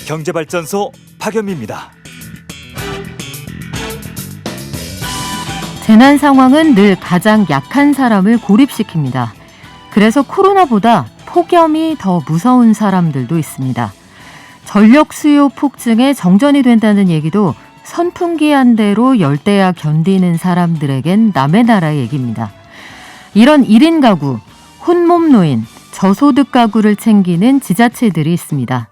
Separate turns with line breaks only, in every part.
경제발전소 박연미입니다.
재난 상황은 늘 가장 약한 사람을 고립시킵니다. 그래서 코로나보다 폭염이 더 무서운 사람들도 있습니다. 전력 수요 폭증에 정전이 된다는 얘기도 선풍기 한 대로 열대야 견디는 사람들에겐 남의 나라 얘기입니다. 이런 1인 가구, 혼몸 노인, 저소득 가구를 챙기는 지자체들이 있습니다.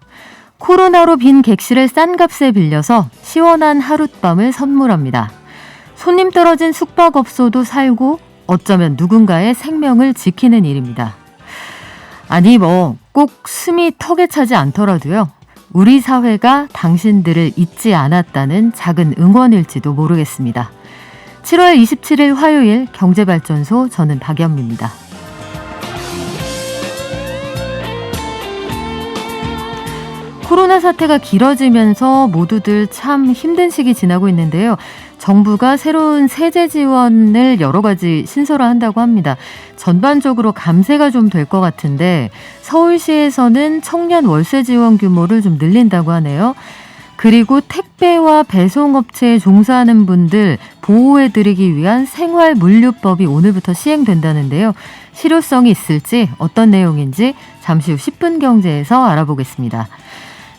코로나로 빈 객실을 싼 값에 빌려서 시원한 하룻밤을 선물합니다. 손님 떨어진 숙박업소도 살고 어쩌면 누군가의 생명을 지키는 일입니다. 아니 꼭 숨이 턱에 차지 않더라도요. 우리 사회가 당신들을 잊지 않았다는 작은 응원일지도 모르겠습니다. 7월 27일 화요일 경제발전소, 저는 박연미입니다. 코로나 사태가 길어지면서 모두들 참 힘든 시기 지나고 있는데요. 정부가 새로운 세제 지원을 여러 가지 신설화한다고 합니다. 전반적으로 감세가 좀 될 것 같은데 서울시에서는 청년 월세 지원 규모를 좀 늘린다고 하네요. 그리고 택배와 배송업체에 종사하는 분들 보호해드리기 위한 생활물류법이 오늘부터 시행된다는데요. 실효성이 있을지, 어떤 내용인지 잠시 후 10분 경제에서 알아보겠습니다.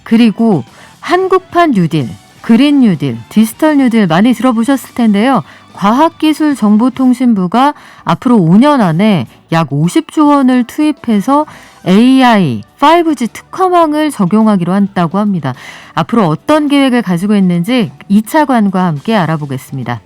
그리고 한국판 뉴딜, 그린 뉴딜, 디지털 뉴딜 많이 들어보셨을 텐데요. 과학기술정보통신부가 앞으로 5년 안에 약 50조 원을 투입해서 AI, 5G 특화망을 적용하기로 한다고 합니다. 앞으로 어떤 계획을 가지고 있는지 2차관과 함께 알아보겠습니다.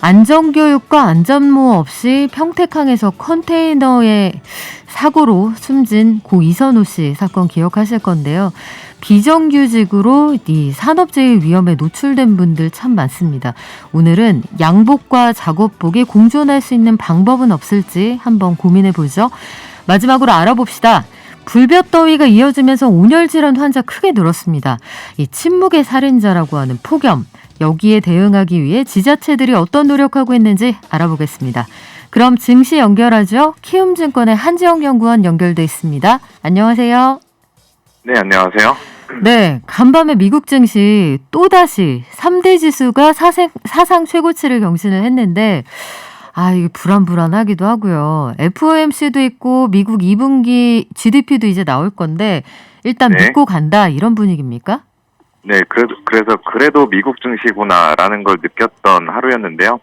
안전교육과 안전모 없이 평택항에서 컨테이너의 사고로 숨진 고 이선호 씨 사건 기억하실 건데요. 비정규직으로 이 산업재해 위험에 노출된 분들 참 많습니다. 오늘은 양복과 작업복이 공존할 수 있는 방법은 없을지 한번 고민해보죠. 마지막으로 알아봅시다. 불볕더위가 이어지면서 온열질환 환자 크게 늘었습니다. 이 침묵의 살인자라고 하는 폭염, 여기에 대응하기 위해 지자체들이 어떤 노력하고 있는지 알아보겠습니다. 그럼 증시 연결하죠. 키움증권의 한지영 연구원 연결돼 있습니다. 안녕하세요.
네, 안녕하세요.
네, 간밤에 미국 증시 또다시 3대 지수가 사상 최고치를 경신을 했는데 이게 불안하기도 하고요. FOMC도 있고 미국 2분기 GDP도 이제 나올 건데 일단
네.
믿고 간다, 이런 분위기입니까?
네, 그래서 그래도 미국 증시구나라는 걸 느꼈던 하루였는데요.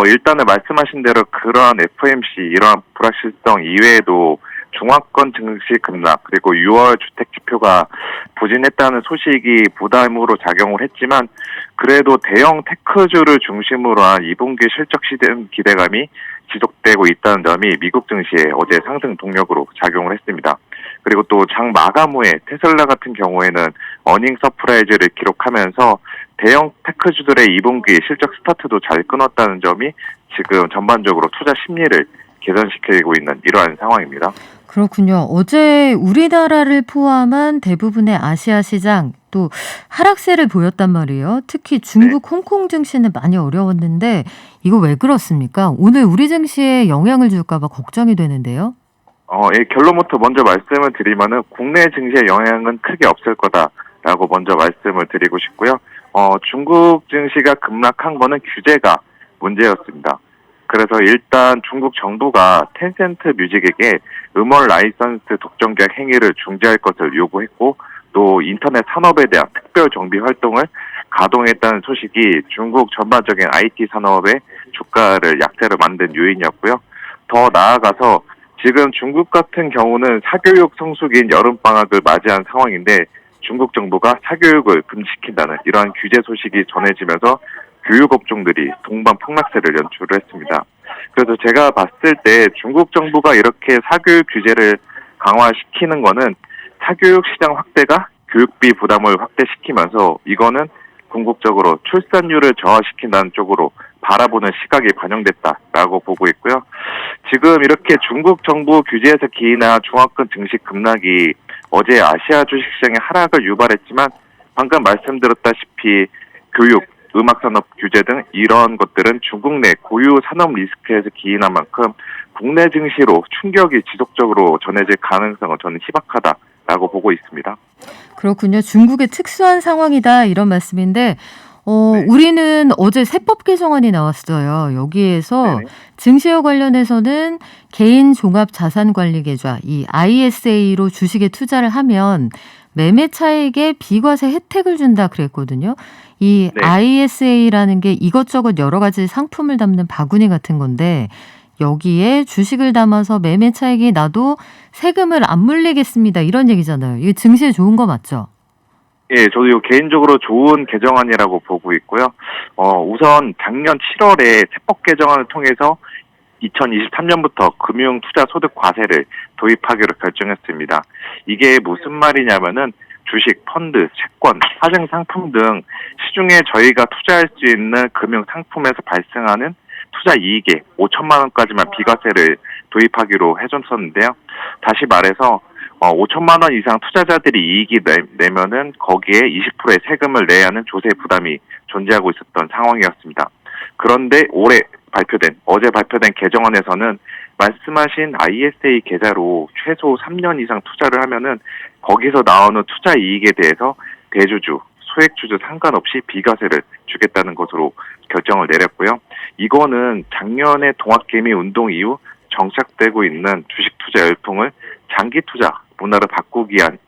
일단은 말씀하신 대로 그러한 FOMC 이러한 불확실성 이외에도 중화권 증시 급락, 그리고 6월 주택 지표가 부진했다는 소식이 부담으로 작용을 했지만 그래도 대형 테크주를 중심으로 한 2분기 실적 시즌 기대감이 지속되고 있다는 점이 미국 증시에 어제 상승 동력으로 작용을 했습니다. 그리고 또 장 마감 후에 테슬라 같은 경우에는 어닝 서프라이즈를 기록하면서 대형 테크주들의 2분기 실적 스타트도 잘 끊었다는 점이 지금 전반적으로 투자 심리를 개선시키고 있는 이러한 상황입니다.
그렇군요. 어제 우리나라를 포함한 대부분의 아시아 시장 또 하락세를 보였단 말이에요. 특히 중국, 홍콩 증시는 많이 어려웠는데 이거 왜 그렇습니까? 오늘 우리 증시에 영향을 줄까 봐 걱정이 되는데요.
결론부터 먼저 말씀을 드리면은 국내 증시에 영향은 크게 없을 거다라고 먼저 말씀을 드리고 싶고요. 중국 증시가 급락한 거는 규제가 문제였습니다. 그래서 일단 중국 정부가 텐센트 뮤직에게 음원 라이선스 독점 계약 행위를 중지할 것을 요구했고 또 인터넷 산업에 대한 특별 정비 활동을 가동했다는 소식이 중국 전반적인 IT 산업의 주가를 약세로 만든 요인이었고요. 더 나아가서 지금 중국 같은 경우는 사교육 성수기인 여름방학을 맞이한 상황인데 중국 정부가 사교육을 금지시킨다는 이러한 규제 소식이 전해지면서 교육업종들이 동반 폭락세를 연출을 했습니다. 그래서 제가 봤을 때 중국 정부가 이렇게 사교육 규제를 강화시키는 거는 사교육 시장 확대가 교육비 부담을 확대시키면서 이거는 궁극적으로 출산율을 저하시킨다는 쪽으로 바라보는 시각이 반영됐다라고 보고 있고요. 지금 이렇게 중국 정부 규제에서 기인한 중화권 증시 급락이 어제 아시아 주식시장의 하락을 유발했지만 방금 말씀드렸다시피 교육, 음악산업 규제 등 이런 것들은 중국 내 고유 산업 리스크에서 기인한 만큼 국내 증시로 충격이 지속적으로 전해질 가능성은 저는 희박하다 라고 보고 있습니다.
그렇군요. 중국의 특수한 상황이다 이런 말씀인데 우리는 어제 세법 개정안이 나왔어요. 여기에서
네네.
증시와 관련해서는 개인 종합 자산 관리 계좌 이 ISA로 주식에 투자를 하면 매매 차익에 비과세 혜택을 준다 그랬거든요. 이
네.
ISA라는 게 이것저것 여러 가지 상품을 담는 바구니 같은 건데 여기에 주식을 담아서 매매 차익이 나도 세금을 안 물리겠습니다. 이런 얘기잖아요. 이게 증시에 좋은 거 맞죠?
예, 저도 개인적으로 좋은 개정안이라고 보고 있고요. 우선 작년 7월에 세법 개정안을 통해서 2023년부터 금융투자소득 과세를 도입하기로 결정했습니다. 이게 무슨 말이냐면은 주식, 펀드, 채권, 파생상품 등 시중에 저희가 투자할 수 있는 금융상품에서 발생하는 투자 이익에 5천만 원까지만 비과세를 도입하기로 해줬었는데요. 다시 말해서 5천만 원 이상 투자자들이 이익이 내면은 거기에 20%의 세금을 내야 하는 조세 부담이 존재하고 있었던 상황이었습니다. 그런데 어제 발표된 개정안에서는 말씀하신 ISA 계좌로 최소 3년 이상 투자를 하면은 거기서 나오는 투자 이익에 대해서 대주주, 소액주주 상관없이 비과세를 주겠다는 것으로 결정을 내렸고요. 이거는 작년에 동학개미 운동 이후 정착되고 있는 주식 투자 열풍을 장기 투자 문화로 바꾸기 위한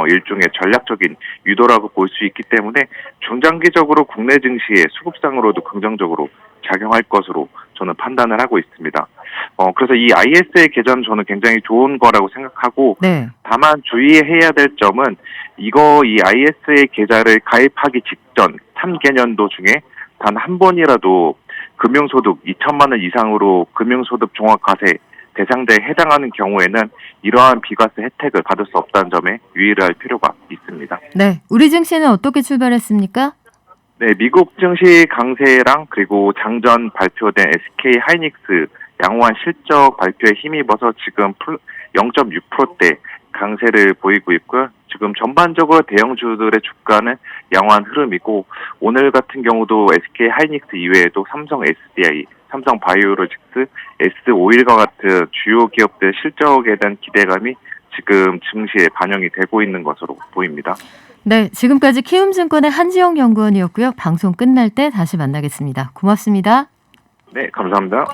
일종의 전략적인 유도라고 볼 수 있기 때문에 중장기적으로 국내 증시의 수급상으로도 긍정적으로 작용할 것으로 저는 판단을 하고 있습니다. 그래서 이 ISA 계좌는 저는 굉장히 좋은 거라고 생각하고
네.
다만 주의해야 될 점은 이 ISA 계좌를 가입하기 직전 3개년도 중에 단 한 번이라도 금융소득 2천만 원 이상으로 금융소득 종합과세 대상자에 해당하는 경우에는 이러한 비과세 혜택을 받을 수 없다는 점에 유의를 할 필요가 있습니다.
네. 우리 증시는 어떻게 출발했습니까?
네, 미국 증시 강세랑 그리고 장전 발표된 SK 하이닉스 양호한 실적 발표에 힘입어서 지금 0.6%대 강세를 보이고 있고요. 지금 전반적으로 대형주들의 주가는 양호한 흐름이고 오늘 같은 경우도 SK 하이닉스 이외에도 삼성 SDI, 삼성 바이오로직스, S-오일과 같은 주요 기업들 실적에 대한 기대감이 지금 증시에 반영이 되고 있는 것으로 보입니다.
네, 지금까지 키움증권의 한지영 연구원이었고요. 방송 끝날 때 다시 만나겠습니다. 고맙습니다.
네, 감사합니다.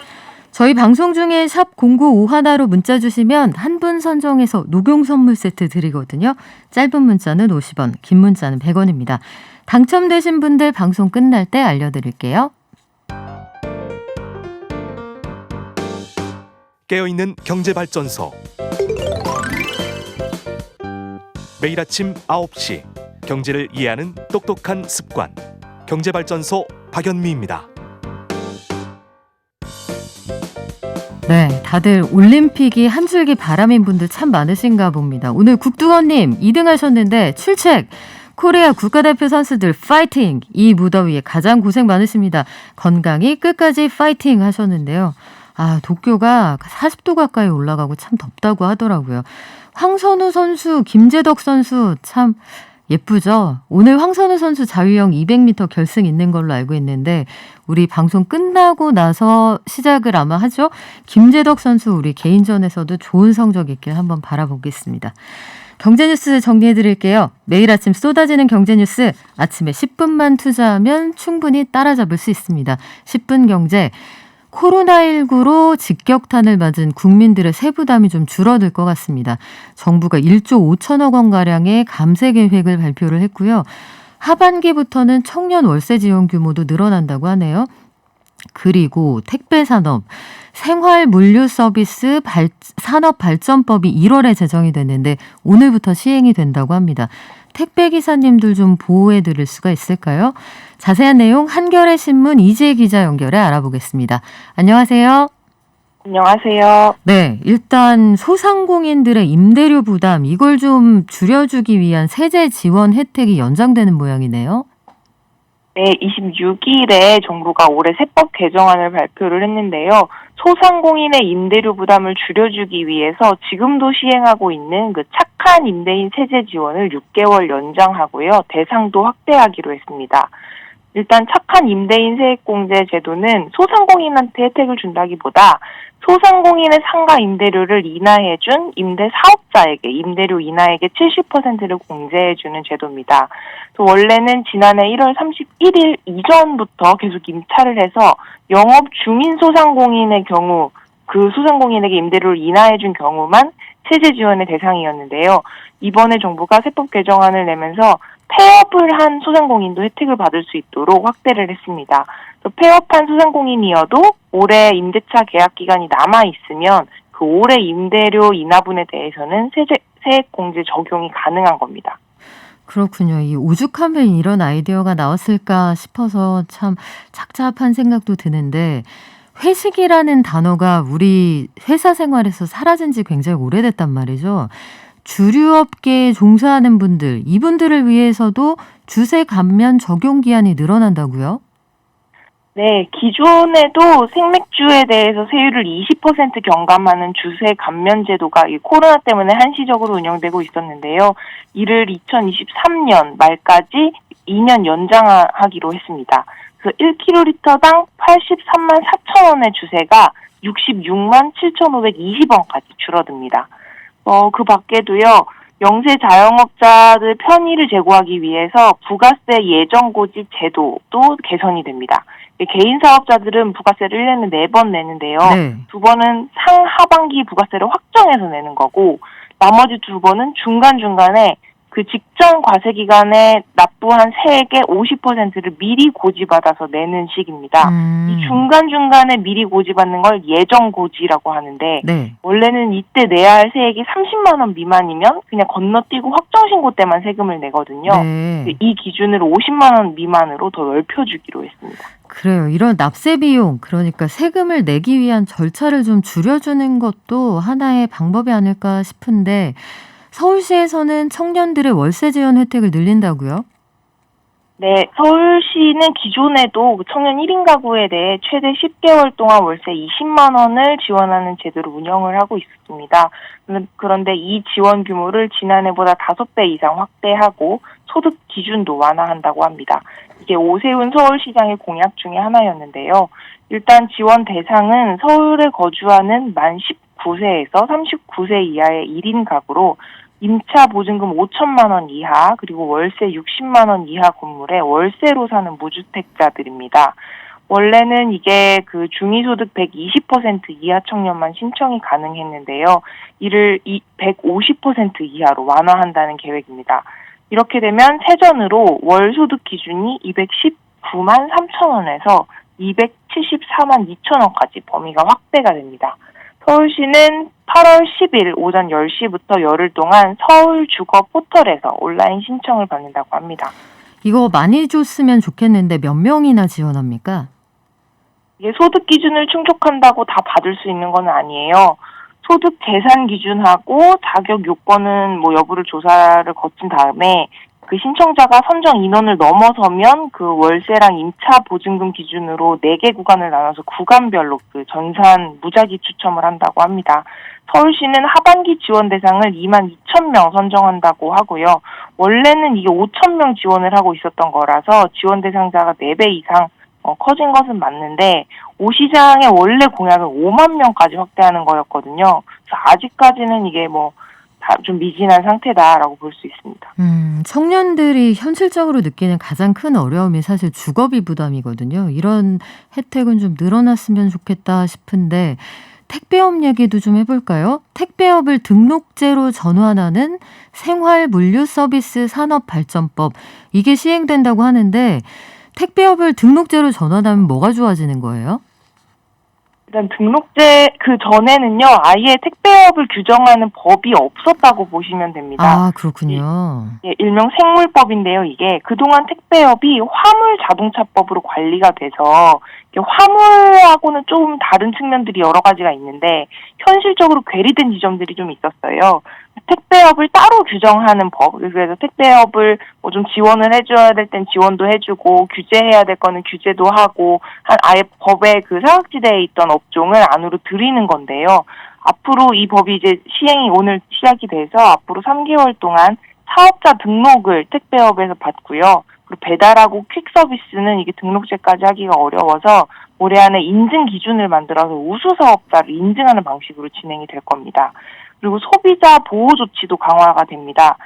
저희 방송 중에 샵 0951로 문자 주시면 한 분 선정해서 녹용 선물 세트 드리거든요. 짧은 문자는 50원, 긴 문자는 100원입니다. 당첨되신 분들 방송 끝날 때 알려드릴게요.
깨어있는 경제발전소. 매일 아침 9시 경제를 이해하는 똑똑한 습관. 경제발전소 박연미입니다.
네, 다들 올림픽이 한 줄기 바람인 분들 참 많으신가 봅니다. 오늘 국두건님 2등 하셨는데 출첵! 코리아 국가대표 선수들 파이팅! 이 무더위에 가장 고생 많으십니다. 건강히 끝까지 파이팅 하셨는데요. 도쿄가 40도 가까이 올라가고 참 덥다고 하더라고요. 황선우 선수, 김재덕 선수 참 예쁘죠? 오늘 황선우 선수 자유형 200m 결승 있는 걸로 알고 있는데 우리 방송 끝나고 나서 시작을 아마 하죠? 김재덕 선수 우리 개인전에서도 좋은 성적 있길 한번 바라보겠습니다. 경제뉴스 정리해드릴게요. 매일 아침 쏟아지는 경제뉴스 아침에 10분만 투자하면 충분히 따라잡을 수 있습니다. 10분 경제. 코로나19로 직격탄을 맞은 국민들의 세부담이 좀 줄어들 것 같습니다. 정부가 1조 5천억 원가량의 감세 계획을 발표를 했고요. 하반기부터는 청년 월세 지원 규모도 늘어난다고 하네요. 그리고 택배산업, 생활물류서비스 산업발전법이 1월에 제정이 됐는데 오늘부터 시행이 된다고 합니다. 택배기사님들 좀 보호해드릴 수가 있을까요? 자세한 내용 한겨레 신문 이지혜 기자 연결해 알아보겠습니다. 안녕하세요.
안녕하세요.
네, 일단 소상공인들의 임대료 부담 이걸 좀 줄여주기 위한 세제 지원 혜택이 연장되는 모양이네요.
네, 26일에 정부가 올해 세법 개정안을 발표를 했는데요. 소상공인의 임대료 부담을 줄여주기 위해서 지금도 시행하고 있는 그 착한 임대인 세제 지원을 6개월 연장하고요. 대상도 확대하기로 했습니다. 일단 착한 임대인 세액공제 제도는 소상공인한테 혜택을 준다기보다 소상공인의 상가 임대료를 인하해준 임대 사업자에게 임대료 인하액의 70%를 공제해주는 제도입니다. 원래는 지난해 1월 31일 이전부터 계속 임차를 해서 영업 중인 소상공인의 경우 그 소상공인에게 임대료를 인하해준 경우만 세제 지원의 대상이었는데요. 이번에 정부가 세법 개정안을 내면서 폐업을 한 소상공인도 혜택을 받을 수 있도록 확대를 했습니다. 폐업한 소상공인이어도 올해 임대차 계약 기간이 남아있으면 그 올해 임대료 인하분에 대해서는 세액공제 적용이 가능한 겁니다.
그렇군요. 이 오죽하면 이런 아이디어가 나왔을까 싶어서 참 착잡한 생각도 드는데 회식이라는 단어가 우리 회사 생활에서 사라진 지 굉장히 오래됐단 말이죠. 주류업계에 종사하는 분들, 이분들을 위해서도 주세 감면 적용 기한이 늘어난다고요?
네, 기존에도 생맥주에 대해서 세율을 20% 경감하는 주세 감면 제도가 이 코로나 때문에 한시적으로 운영되고 있었는데요. 이를 2023년 말까지 2년 연장하기로 했습니다. 그 1kg당 83만 4천 원의 주세가 66만 7,520원까지 줄어듭니다. 그 밖에도요, 영세 자영업자들 편의를 제고하기 위해서 부가세 예정고지 제도도 개선이 됩니다. 개인 사업자들은 부가세를 1년에 4번 내는데요.
네.
2번은 상하반기 부가세를 확정해서 내는 거고, 나머지 2번은 중간중간에 그 직전 과세 기간에 납부한 세액의 50%를 미리 고지받아서 내는 식입니다. 이 중간중간에 미리 고지받는 걸 예정고지라고 하는데
네.
원래는 이때 내야 할 세액이 30만 원 미만이면 그냥 건너뛰고 확정신고 때만 세금을 내거든요.
네.
이 기준을 50만 원 미만으로 더 넓혀주기로 했습니다.
그래요. 이런 납세 비용, 그러니까 세금을 내기 위한 절차를 좀 줄여주는 것도 하나의 방법이 아닐까 싶은데 서울시에서는 청년들의 월세 지원 혜택을 늘린다고요?
네, 서울시는 기존에도 청년 1인 가구에 대해 최대 10개월 동안 월세 20만 원을 지원하는 제도를 운영을 하고 있습니다. 그런데 이 지원 규모를 지난해보다 5배 이상 확대하고 소득 기준도 완화한다고 합니다. 이게 오세훈 서울시장의 공약 중에 하나였는데요. 일단 지원 대상은 서울에 거주하는 만 19세에서 39세 이하의 1인 가구로 임차 보증금 5천만 원 이하 그리고 월세 60만 원 이하 건물에 월세로 사는 무주택자들입니다. 원래는 이게 그 중위소득 120% 이하 청년만 신청이 가능했는데요. 이를 150% 이하로 완화한다는 계획입니다. 이렇게 되면 세전으로 월 소득 기준이 219만 3천 원에서 274만 2천 원까지 범위가 확대가 됩니다. 서울시는 8월 10일 오전 10시부터 열흘 동안 서울 주거 포털에서 온라인 신청을 받는다고 합니다.
이거 많이 줬으면 좋겠는데 몇 명이나 지원합니까?
이게 소득 기준을 충족한다고 다 받을 수 있는 건 아니에요. 소득 계산 기준하고 자격 요건은 여부를 조사를 거친 다음에 그 신청자가 선정 인원을 넘어서면 그 월세랑 임차 보증금 기준으로 4개 구간을 나눠서 구간별로 그 전산 무작위 추첨을 한다고 합니다. 서울시는 하반기 지원 대상을 2만 2천 명 선정한다고 하고요. 원래는 이게 5천 명 지원을 하고 있었던 거라서 지원 대상자가 4배 이상 커진 것은 맞는데 오 시장의 원래 공약은 5만 명까지 확대하는 거였거든요. 그래서 아직까지는 이게 다 좀 미진한 상태다라고 볼 수 있습니다.
청년들이 현실적으로 느끼는 가장 큰 어려움이 사실 주거비 부담이거든요. 이런 혜택은 좀 늘어났으면 좋겠다 싶은데 택배업 얘기도 좀 해볼까요? 택배업을 등록제로 전환하는 생활물류서비스 산업발전법, 이게 시행된다고 하는데 택배업을 등록제로 전환하면 뭐가 좋아지는 거예요?
일단 등록제 그 전에는요, 아예 택배업을 규정하는 법이 없었다고 보시면 됩니다.
아, 그렇군요.
일명 생물법인데요. 이게 그동안 택배업이 화물자동차법으로 관리가 돼서 화물하고는 좀 다른 측면들이 여러 가지가 있는데 현실적으로 괴리된 지점들이 좀 있었어요. 택배업을 따로 규정하는 법, 그래서 택배업을 좀 지원을 해줘야 될 땐 지원도 해주고 규제해야 될 거는 규제도 하고 아예 법의 그 사각지대에 있던 업종을 안으로 들이는 건데요. 앞으로 이 법이 이제 시행이 오늘 시작이 돼서 앞으로 3개월 동안 사업자 등록을 택배업에서 받고요. 그리고 배달하고 퀵 서비스는 이게 등록제까지 하기가 어려워서 올해 안에 인증 기준을 만들어서 우수 사업자를 인증하는 방식으로 진행이 될 겁니다. 그리고 소비자 보호 조치도 강화가 됩니다.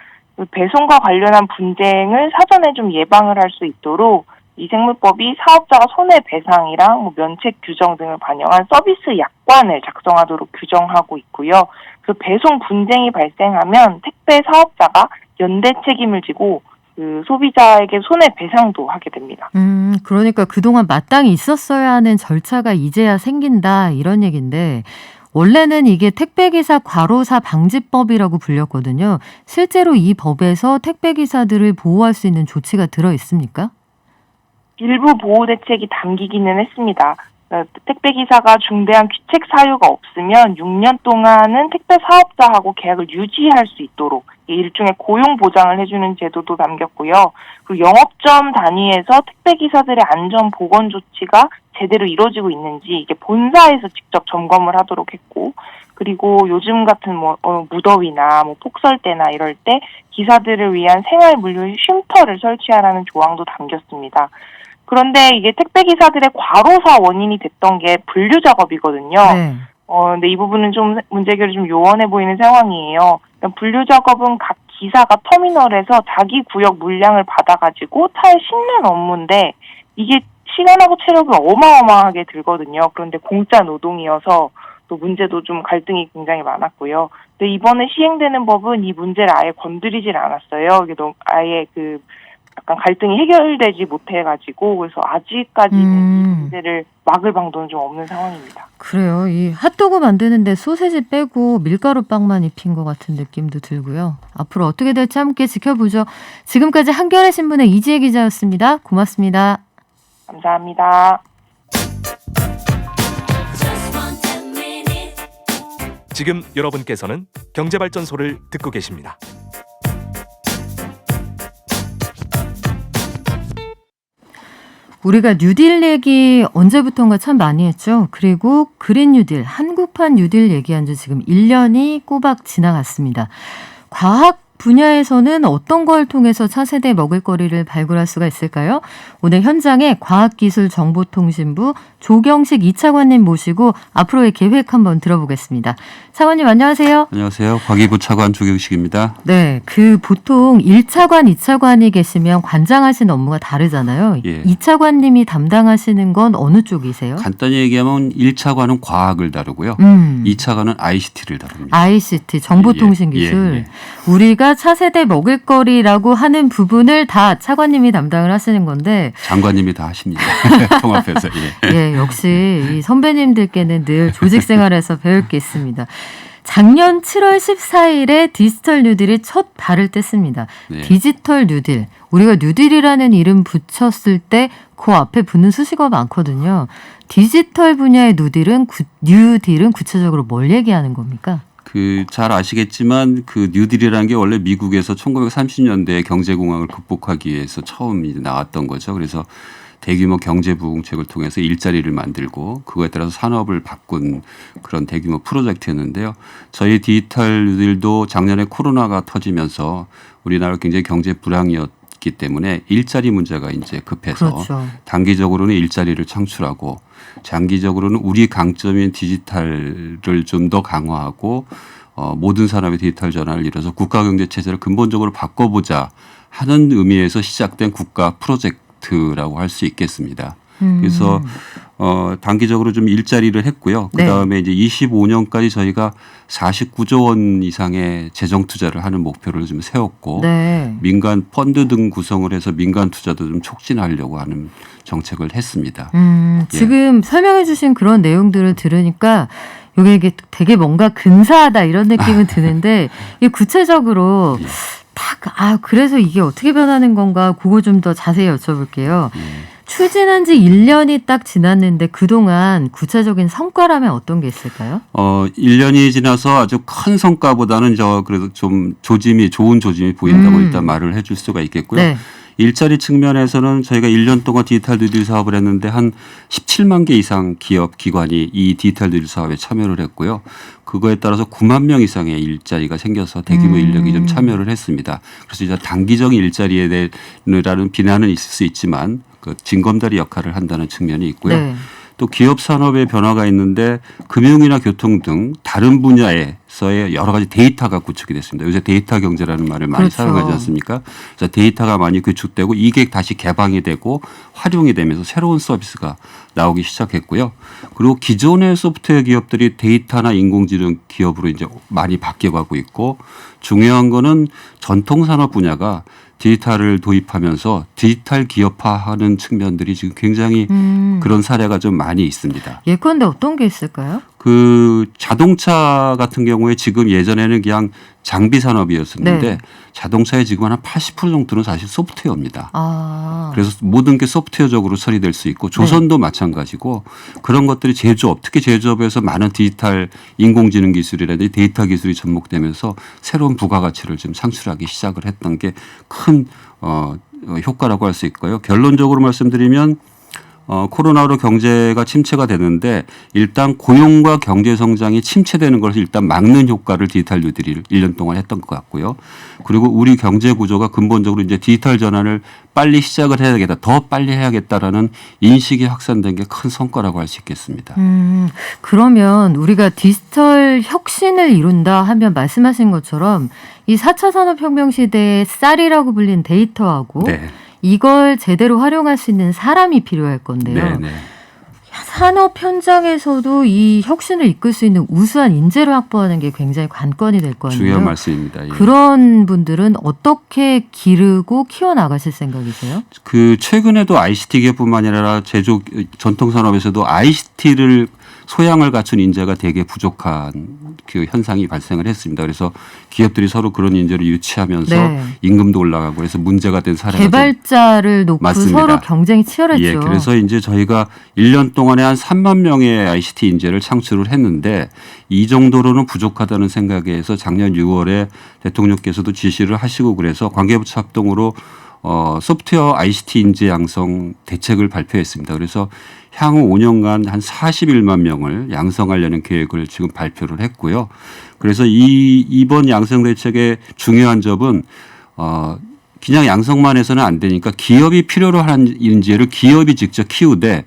배송과 관련한 분쟁을 사전에 좀 예방을 할 수 있도록 이 생물법이 사업자가 손해배상이랑 면책 규정 등을 반영한 서비스 약관을 작성하도록 규정하고 있고요. 그 배송 분쟁이 발생하면 택배 사업자가 연대 책임을 지고 그 소비자에게 손해배상도 하게 됩니다.
그러니까 그동안 마땅히 있었어야 하는 절차가 이제야 생긴다 이런 얘기인데 원래는 이게 택배기사 과로사 방지법이라고 불렸거든요. 실제로 이 법에서 택배기사들을 보호할 수 있는 조치가 들어 있습니까?
일부 보호 대책이 담기기는 했습니다. 택배기사가 중대한 귀책 사유가 없으면 6년 동안은 택배 사업자하고 계약을 유지할 수 있도록 일종의 고용 보장을 해주는 제도도 담겼고요. 그리고 영업점 단위에서 택배기사들의 안전 보건 조치가 제대로 이루어지고 있는지 이게 본사에서 직접 점검을 하도록 했고, 그리고 요즘 같은 무더위나 폭설 때나 이럴 때 기사들을 위한 생활 물류 쉼터를 설치하라는 조항도 담겼습니다. 그런데 이게 택배기사들의 과로사 원인이 됐던 게 분류 작업이거든요.
네.
근데 이 부분은 좀 문제결이 좀 요원해 보이는 상황이에요. 분류 작업은 각 기사가 터미널에서 자기 구역 물량을 받아가지고 차에 싣는 업무인데 이게 시간하고 체력이 어마어마하게 들거든요. 그런데 공짜 노동이어서 또 문제도 좀 갈등이 굉장히 많았고요. 근데 이번에 시행되는 법은 이 문제를 아예 건드리질 않았어요. 이게 아예 약간 갈등이 해결되지 못해가지고 그래서 아직까지는 이 문제를 막을 방도는 좀 없는 상황입니다.
그래요. 이 핫도그 만드는데 소세지 빼고 밀가루 빵만 입힌 것 같은 느낌도 들고요. 앞으로 어떻게 될지 함께 지켜보죠. 지금까지 한겨레 신문의 이지혜 기자였습니다. 고맙습니다.
감사합니다.
지금 여러분께서는 경제발전소를 듣고 계십니다.
우리가 뉴딜 얘기 언제부턴가 참 많이 했죠. 그리고 그린 뉴딜, 한국판 뉴딜 얘기한 지 지금 1년이 꼬박 지나갔습니다. 과학 분야에서는 어떤 걸 통해서 차세대 먹을거리를 발굴할 수가 있을까요? 오늘 현장에 과학기술정보통신부 조경식 2차관님 모시고 앞으로의 계획 한번 들어보겠습니다. 차관님 안녕하세요.
안녕하세요. 과기부 차관 조경식입니다.
네, 보통 1차관, 2차관이 계시면 관장하시는 업무가 다르잖아요.
예.
2차관님이 담당하시는 건 어느 쪽이세요?
간단히 얘기하면 1차관은 과학을 다루고요. 2차관은 ICT를 다룹니다.
ICT, 정보통신기술.
예.
우리가 차세대 먹을거리라고 하는 부분을 다 차관님이 담당을 하시는 건데
장관님이 다 하십니다. 통합해서.
예, 역시 이 선배님들께는 늘 조직 생활에서 배울 게 있습니다. 작년 7월 14일에 디지털 뉴딜이 첫 발을 뗐습니다.
네.
디지털 뉴딜. 우리가 뉴딜이라는 이름 붙였을 때 그 앞에 붙는 수식어가 많거든요. 디지털 분야의 뉴딜은 구체적으로 뭘 얘기하는 겁니까?
잘 아시겠지만 뉴딜이라는 게 원래 미국에서 1930년대에 경제공황을 극복하기 위해서 처음 나왔던 거죠. 그래서 대규모 경제 부흥책을 통해서 일자리를 만들고 그거에 따라서 산업을 바꾼 그런 대규모 프로젝트였는데요. 저희 디지털 뉴딜도 작년에 코로나가 터지면서 우리나라 굉장히 경제 불황이었기 때문에 일자리 문제가 이제 급해서
그렇죠.
단기적으로는 일자리를 창출하고 장기적으로는 우리 강점인 디지털을 좀 더 강화하고 모든 산업의 디지털 전환을 이뤄서 국가 경제 체제를 근본적으로 바꿔보자 하는 의미에서 시작된 국가 프로젝트라고 할 수 있겠습니다. 그래서 단기적으로 좀 일자리를 했고요.
네.
그다음에 이제 25년까지 저희가 49조 원 이상의 재정 투자를 하는 목표를 좀 세웠고
네.
민간 펀드 등 구성을 해서 민간 투자도 좀 촉진하려고 하는 정책을 했습니다.
지금 설명해 주신 그런 내용들을 들으니까 이게 되게 뭔가 근사하다 이런 느낌은 드는데 이게 구체적으로 그래서 이게 어떻게 변하는 건가 그거 좀 더 자세히 여쭤볼게요. 추진한 지 1년이 딱 지났는데 그동안 구체적인 성과라면 어떤 게 있을까요?
1년이 지나서 아주 큰 성과보다는 그래도 좀 좋은 조짐이 보인다고 일단 말을 해줄 수가 있겠고요.
네.
일자리 측면에서는 저희가 1년 동안 디지털 뉴딜 사업을 했는데 한 17만 개 이상 기업 기관이 이 디지털 뉴딜 사업에 참여를 했고요. 그거에 따라서 9만 명 이상의 일자리가 생겨서 대규모 인력이 좀 참여를 했습니다. 그래서 이제 단기적인 일자리에 대한 비난은 있을 수 있지만 그 징검다리 역할을 한다는 측면이 있고요.
네.
또 기업 산업의 변화가 있는데 금융이나 교통 등 다른 분야에서의 여러 가지 데이터가 구축이 됐습니다. 요새 데이터 경제라는 말을 많이
그렇죠.
사용하지 않습니까? 그래서 데이터가 많이 구축되고 이게 다시 개방이 되고 활용이 되면서 새로운 서비스가 나오기 시작했고요. 그리고 기존의 소프트웨어 기업들이 데이터나 인공지능 기업으로 이제 많이 바뀌어가고 있고 중요한 거는 전통 산업 분야가 디지털을 도입하면서 디지털 기업화하는 측면들이 지금 굉장히 그런 사례가 좀 많이 있습니다.
예컨대 어떤 게 있을까요?
그 자동차 같은 경우에 지금 예전에는 그냥 장비 산업이었었는데
네.
자동차의 지금 한 80% 정도는 사실 소프트웨어입니다.
아.
그래서 모든 게 소프트웨어적으로 처리될 수 있고 조선도 마찬가지고 그런 것들이 제조업 특히 제조업에서 많은 디지털 인공지능 기술이라든지 데이터 기술이 접목되면서 새로운 부가가치를 좀 창출하기 시작을 했던 게 큰 효과라고 할 수 있고요. 결론적으로 말씀드리면 코로나로 경제가 침체가 되는데 일단 고용과 경제 성장이 침체되는 것을 일단 막는 효과를 디지털 뉴딜이 1년 동안 했던 것 같고요. 그리고 우리 경제 구조가 근본적으로 이제 디지털 전환을 빨리 시작을 해야겠다. 더 빨리 해야겠다라는 인식이 확산된 게 큰 성과라고 할 수 있겠습니다.
그러면 우리가 디지털 혁신을 이룬다 하면 말씀하신 것처럼 이 4차 산업혁명 시대의 쌀이라고 불린 데이터하고
네.
이걸 제대로 활용할 수 있는 사람이 필요할 건데요.
네.
산업 현장에서도 이 혁신을 이끌 수 있는 우수한 인재를 확보하는 게 굉장히 관건이 될 거 아니에요.
중요한 말씀입니다. 예.
그런 분들은 어떻게 기르고 키워나가실 생각이세요?
그 최근에도 ICT 기업뿐만 아니라 제조 전통 산업에서도 ICT를 소양을 갖춘 인재가 되게 부족한 그 현상이 발생을 했습니다. 그래서 기업들이 서로 그런 인재를 유치하면서
네.
임금도 올라가고 그래서 문제가 된 사례가
개발자를 놓고
맞습니다.
서로 경쟁이 치열했죠.
예, 그래서 이제 저희가 1년 동안에 한 3만 명의 ICT 인재를 창출을 했는데 이 정도로는 부족하다는 생각에서 작년 6월에 대통령께서도 지시를 하시고 그래서 관계부처 합동으로 소프트웨어 ICT 인재 양성 대책을 발표했습니다. 그래서 향후 5년간 한 41만 명을 양성하려는 계획을 지금 발표를 했고요. 그래서 이번 양성 대책의 중요한 점은 그냥 양성만 해서는 안 되니까 기업이 필요로 하는 인재를 기업이 직접 키우되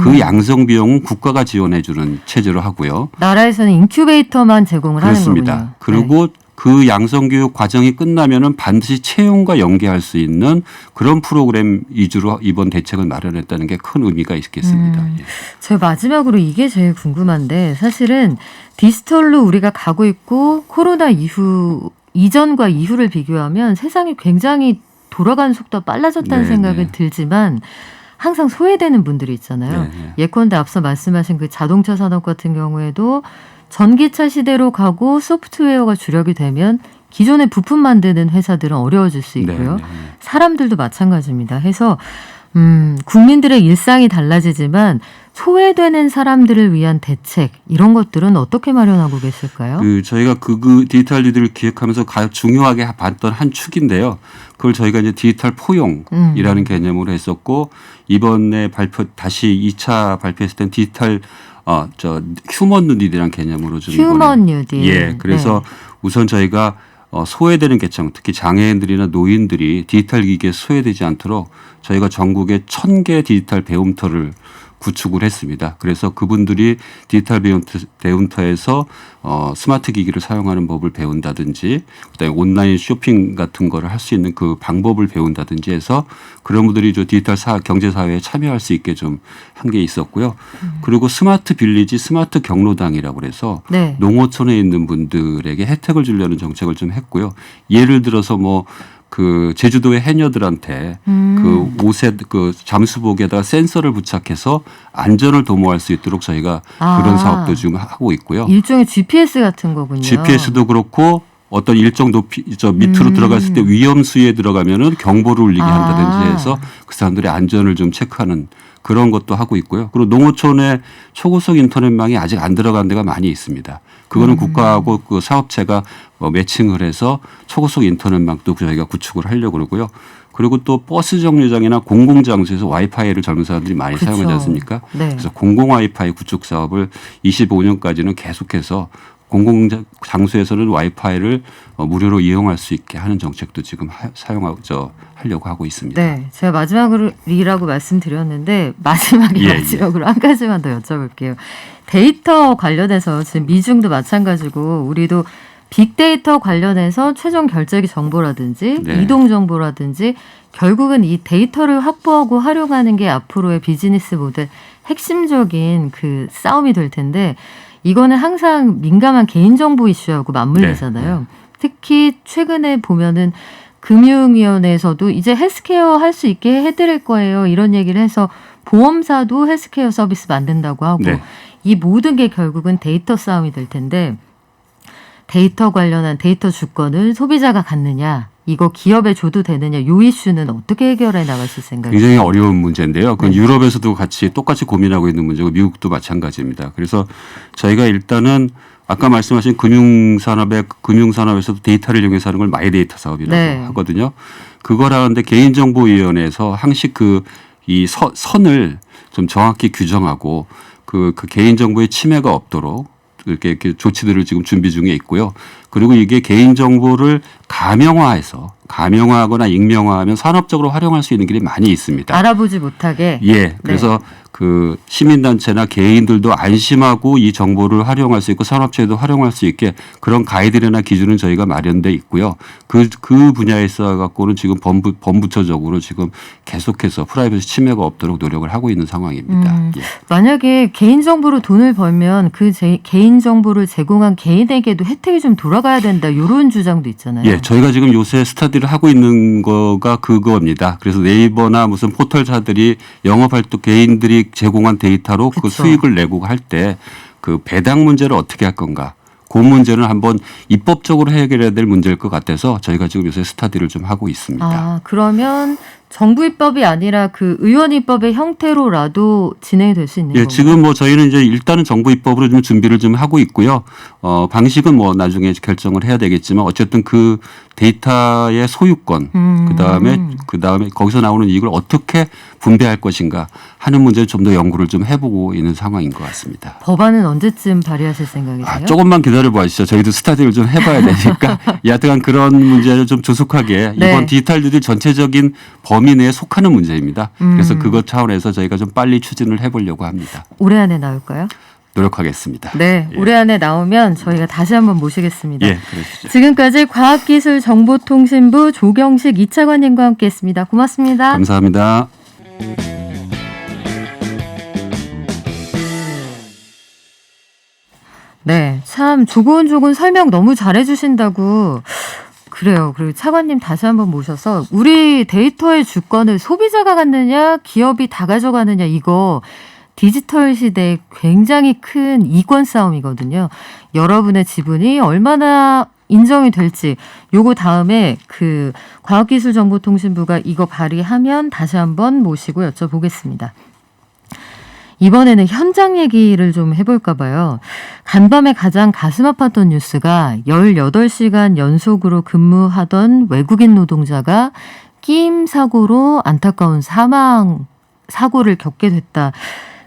그 양성 비용은 국가가 지원해 주는 체제로 하고요.
나라에서는 인큐베이터만 제공을
그렇습니다.
하는 거군요.
그리고 그 양성교육 과정이 끝나면은 반드시 채용과 연계할 수 있는 그런 프로그램 위주로 이번 대책을 마련했다는 게 큰 의미가 있겠습니다. 예.
제가 마지막으로 이게 제일 궁금한데 사실은 디지털로 우리가 가고 있고 코로나 이후 이전과 이후를 비교하면 세상이 굉장히 돌아가는 속도가 빨라졌다는
네,
생각은
네.
들지만 항상 소외되는 분들이 있잖아요.
네, 네.
예컨대 앞서 말씀하신 그 자동차 산업 같은 경우에도 전기차 시대로 가고 소프트웨어가 주력이 되면 기존의 부품 만드는 회사들은 어려워질 수 있고요.
네, 네.
사람들도 마찬가지입니다. 해서 국민들의 일상이 달라지지만 소외되는 사람들을 위한 대책 이런 것들은 어떻게 마련하고 계실까요?
저희가 그 디지털 리드를 기획하면서 가장 중요하게 봤던 한 축인데요. 그걸 저희가 이제 디지털 포용이라는 개념으로 했었고 이번에 다시 2차 발표했을 땐 디지털 휴먼 뉴딜이라는 개념으로 좀
휴먼 뉴딜.
예, 그래서 우선 저희가 소외되는 계층, 특히 장애인들이나 노인들이 디지털 기기에 소외되지 않도록 저희가 전국에 1,000개 디지털 배움터를 구축을 했습니다. 그래서 그분들이 디지털 배움터에서 스마트 기기를 사용하는 법을 배운다든지 그다음에 온라인 쇼핑 같은 거를 할 수 있는 그 방법을 배운다든지 해서 그런 분들이 디지털 경제사회에 참여할 수 있게 좀 한 게 있었고요. 그리고 스마트 빌리지, 스마트 경로당이라고 그래서
네.
농어촌에 있는 분들에게 혜택을 주려는 정책을 좀 했고요. 예를 들어서 그 제주도의 해녀들한테 그 옷에 그 잠수복에다가 센서를 부착해서 안전을 도모할 수 있도록 저희가 그런 사업도 지금 하고 있고요.
일종의 GPS 같은 거군요.
GPS도 그렇고 어떤 일정 높이 밑으로 들어갔을 때 위험 수위에 들어가면은 경보를 울리게 한다든지 해서 그 사람들의 안전을 좀 체크하는 그런 것도 하고 있고요. 그리고 농어촌에 초고속 인터넷망이 아직 안 들어간 데가 많이 있습니다. 그거는 국가하고 그 사업체가 매칭을 해서 초고속 인터넷망도 저희가 구축을 하려고 그러고요. 그리고 또 버스 정류장이나 공공장소에서 와이파이를 젊은 사람들이 많이
그쵸.
사용하지 않습니까?
네.
그래서 공공 와이파이 구축 사업을 25년까지는 계속해서 공공장소에서는 와이파이를 무료로 이용할 수 있게 하는 정책도 지금 하려고 하고 있습니다.
네, 제가 마지막이라고 말씀드렸는데 마지막으로 한 가지만 더 여쭤볼게요. 데이터 관련해서 지금 미중도 마찬가지고 우리도 빅데이터 관련해서 최종 결제기 정보라든지
네.
이동 정보라든지 결국은 이 데이터를 확보하고 활용하는 게 앞으로의 비즈니스 모델 핵심적인 그 싸움이 될 텐데 이거는 항상 민감한 개인정보 이슈하고 맞물리잖아요.
네.
특히 최근에 보면은 금융위원회에서도 이제 헬스케어 할 수 있게 해드릴 거예요. 이런 얘기를 해서 보험사도 헬스케어 서비스 만든다고 하고
네.
이 모든 게 결국은 데이터 싸움이 될 텐데 데이터 관련한 데이터 주권을 소비자가 갖느냐 이거 기업에 줘도 되느냐 이 이슈는 어떻게 해결해 나가실 생각이에요?
굉장히 어려운 문제인데요. 그건
네.
유럽에서도 똑같이 고민하고 있는 문제고 미국도 마찬가지입니다. 그래서 저희가 일단은 아까 말씀하신 금융산업에서도 데이터를 이용해서 하는 걸 마이데이터 사업이라고
네.
하거든요. 그걸 하는데 개인정보위원회에서 항시 이 선을 좀 정확히 규정하고 그 개인정보의 침해가 없도록 이렇게 조치들을 지금 준비 중에 있고요. 그리고 이게 개인정보를 가명화하거나 익명화하면 산업적으로 활용할 수 있는 길이 많이 있습니다.
알아보지 못하게.
예. 그래서 그 시민단체나 개인들도 안심하고 이 정보를 활용할 수 있고 산업체도 활용할 수 있게 그런 가이드라인이나 기준은 저희가 마련돼 있고요. 그 분야에 있어 갖고는 지금 범부처적으로 지금 계속해서 프라이버시 침해가 없도록 노력을 하고 있는 상황입니다. 예.
만약에 개인정보로 돈을 벌면 그 개인정보를 제공한 개인에게도 혜택이 좀 돌아가야 된다 이런 주장도 있잖아요.
예, 저희가 지금 요새 스터디를 하고 있는 거가 그거입니다. 그래서 네이버나 무슨 포털사들이 영업활동 개인들이 제공한 데이터로 그
그쵸.
수익을 내고 할 때 그 배당 문제를 어떻게 할 건가? 그 문제는 한번 입법적으로 해결해야 될 문제일 것 같아서 저희가 지금 요새 스터디를 좀 하고 있습니다.
아, 그러면 정부 입법이 아니라 그 의원 입법의 형태로라도 진행이 될 수 있는
예,
건가요?
지금 저희는 이제 일단은 정부 입법으로 좀 준비를 좀 하고 있고요. 방식은 나중에 결정을 해야 되겠지만 어쨌든 그 데이터의 소유권, 그다음에 거기서 나오는 이익을 어떻게 분배할 것인가 하는 문제를 좀 더 연구를 좀 해보고 있는 상황인 것 같습니다.
법안은 언제쯤 발의하실 생각이세요?
조금만 기다려 보시죠. 저희도 스타디를 좀 해봐야 되니까. 여하튼 그런 문제를 좀 조속하게
네.
이번 디지털들이 전체적인 범위 내에 속하는 문제입니다. 그래서 그것 차원에서 저희가 좀 빨리 추진을 해보려고 합니다.
올해 안에 나올까요?
노력하겠습니다.
네,
예.
올해 안에 나오면 저희가 다시 한번 모시겠습니다.
예, 그러시죠.
지금까지 과학기술정보통신부 조경식 이차관님과 함께했습니다. 고맙습니다.
감사합니다.
네, 참 조곤조곤 설명 너무 잘해주신다고 그래요. 그리고 차관님 다시 한번 모셔서 우리 데이터의 주권을 소비자가 갖느냐 기업이 다 가져가느냐 이거 디지털 시대에 굉장히 큰 이권 싸움이거든요. 여러분의 지분이 얼마나 인정이 될지 요거 다음에 그 과학기술정보통신부가 이거 발의하면 다시 한번 모시고 여쭤보겠습니다. 이번에는 현장 얘기를 좀 해볼까 봐요. 간밤에 가장 가슴 아팠던 뉴스가 18시간 연속으로 근무하던 외국인 노동자가 끼임 사고로 안타까운 사고를 겪게 됐다.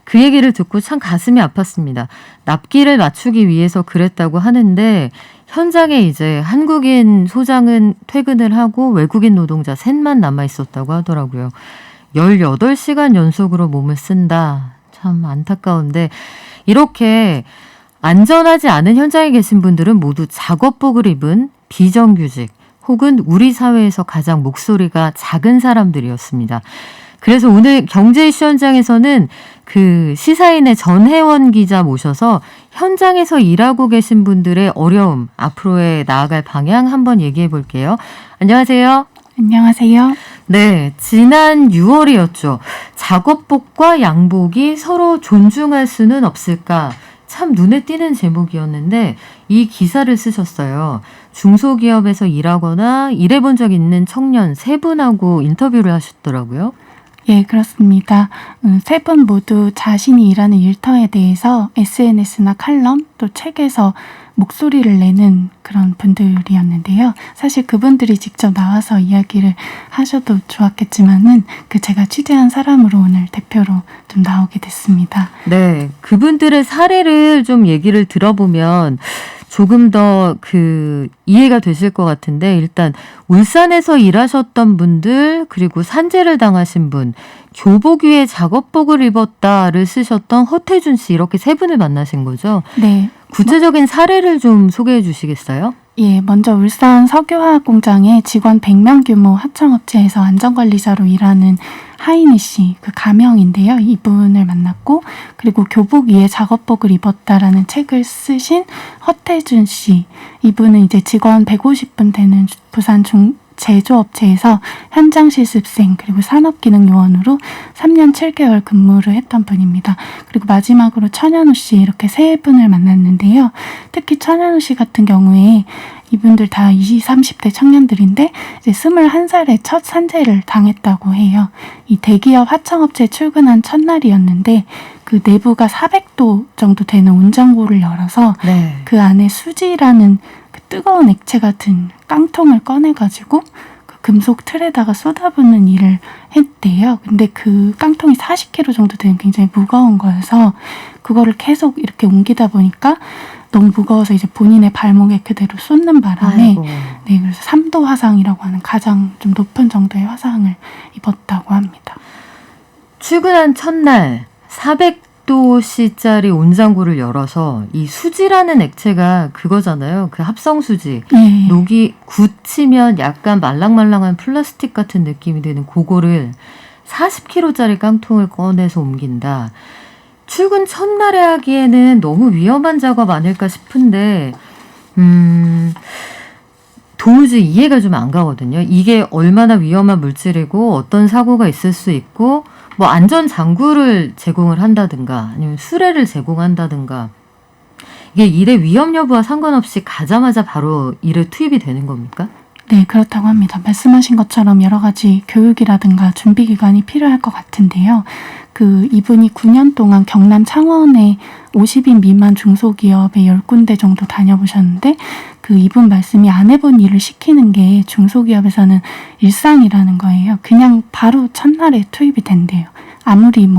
그 얘기를 듣고 참 가슴이 아팠습니다. 납기를 맞추기 위해서 그랬다고 하는데 현장에 이제 한국인 소장은 퇴근을 하고 외국인 노동자 셋만 남아 있었다고 하더라고요. 18시간 연속으로 몸을 쓴다. 참 안타까운데 이렇게 안전하지 않은 현장에 계신 분들은 모두 작업복을 입은 비정규직 혹은 우리 사회에서 가장 목소리가 작은 사람들이었습니다. 그래서 오늘 경제 이슈 현장에서는 그 시사인의 전혜원 기자 모셔서 현장에서 일하고 계신 분들의 어려움, 앞으로의 나아갈 방향 한번 얘기해 볼게요. 안녕하세요.
안녕하세요.
네, 지난 6월이었죠. 작업복과 양복이 서로 존중할 수는 없을까? 참 눈에 띄는 제목이었는데 이 기사를 쓰셨어요. 중소기업에서 일하거나 일해본 적 있는 청년 세 분하고 인터뷰를 하셨더라고요.
예, 그렇습니다. 세 분 모두 자신이 일하는 일터에 대해서 SNS나 칼럼 또 책에서 목소리를 내는 그런 분들이었는데요. 사실 그분들이 직접 나와서 이야기를 하셔도 좋았겠지만은 제가 취재한 사람으로 오늘 대표로 좀 나오게 됐습니다.
네, 그분들의 사례를 좀 얘기를 들어보면 조금 더 이해가 되실 것 같은데, 일단 울산에서 일하셨던 분들, 그리고 산재를 당하신 분, 교복 위에 작업복을 입었다를 쓰셨던 허태준 씨, 이렇게 세 분을 만나신 거죠?
네.
구체적인 사례를 좀 소개해 주시겠어요?
예, 먼저 울산 석유화학 공장의 직원 100명 규모 하청업체에서 안전관리사로 일하는 하이니 씨, 가명인데요. 이분을 만났고, 그리고 교복 위에 작업복을 입었다라는 책을 쓰신 허태준 씨, 이분은 이제 직원 150분 되는 부산 제조업체에서 현장 실습생 그리고 산업기능요원으로 3년 7개월 근무를 했던 분입니다. 그리고 마지막으로 천연우 씨, 이렇게 세 분을 만났는데요. 특히 천연우 씨 같은 경우에 이분들 다 20, 30대 청년들인데 이제 21살에 첫 산재를 당했다고 해요. 이 대기업 하청업체에 출근한 첫날이었는데 그 내부가 400도 정도 되는 온장고를 열어서
네.
그 안에 수지라는 뜨거운 액체 같은 깡통을 꺼내가지고 금속 틀에다가 쏟아붓는 일을 했대요. 근데 그 깡통이 40kg 정도 되는 굉장히 무거운 거여서 그거를 계속 이렇게 옮기다 보니까 너무 무거워서 이제 본인의 발목에 그대로 쏟는 바람에
아이고.
네, 그래서 3도 화상이라고 하는 가장 좀 높은 정도의 화상을 입었다고 합니다.
출근한 첫날 400도씨짜리 온장고를 열어서 이 수지라는 액체가 그거잖아요. 그 합성수지.
네.
녹이 굳히면 약간 말랑말랑한 플라스틱 같은 느낌이 드는 그거를 40kg짜리 깡통을 꺼내서 옮긴다. 출근 첫날에 하기에는 너무 위험한 작업 아닐까 싶은데 도무지 이해가 좀 안 가거든요. 이게 얼마나 위험한 물질이고 어떤 사고가 있을 수 있고 뭐 안전 장구를 제공을 한다든가 아니면 수레를 제공한다든가 이게 일의 위험 여부와 상관없이 가자마자 바로 일에 투입이 되는 겁니까?
네, 그렇다고 합니다. 말씀하신 것처럼 여러 가지 교육이라든가 준비 기간이 필요할 것 같은데요. 이분이 9년 동안 경남 창원에 50인 미만 중소기업에 10군데 정도 다녀보셨는데 이분 말씀이 안 해본 일을 시키는 게 중소기업에서는 일상이라는 거예요. 그냥 바로 첫날에 투입이 된대요. 아무리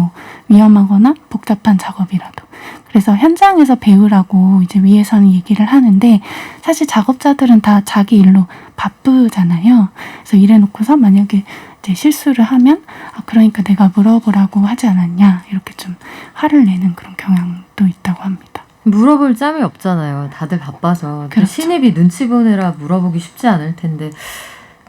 위험하거나 복잡한 작업이라도. 그래서 현장에서 배우라고 이제 위에서는 얘기를 하는데 사실 작업자들은 다 자기 일로 바쁘잖아요. 그래서 이래놓고서 만약에 이제 실수를 하면 그러니까 내가 물어보라고 하지 않았냐 이렇게 좀 화를 내는 그런 경향도 있다고 합니다.
물어볼 짬이 없잖아요. 다들 바빠서.
그렇죠.
신입이 눈치 보느라 물어보기 쉽지 않을 텐데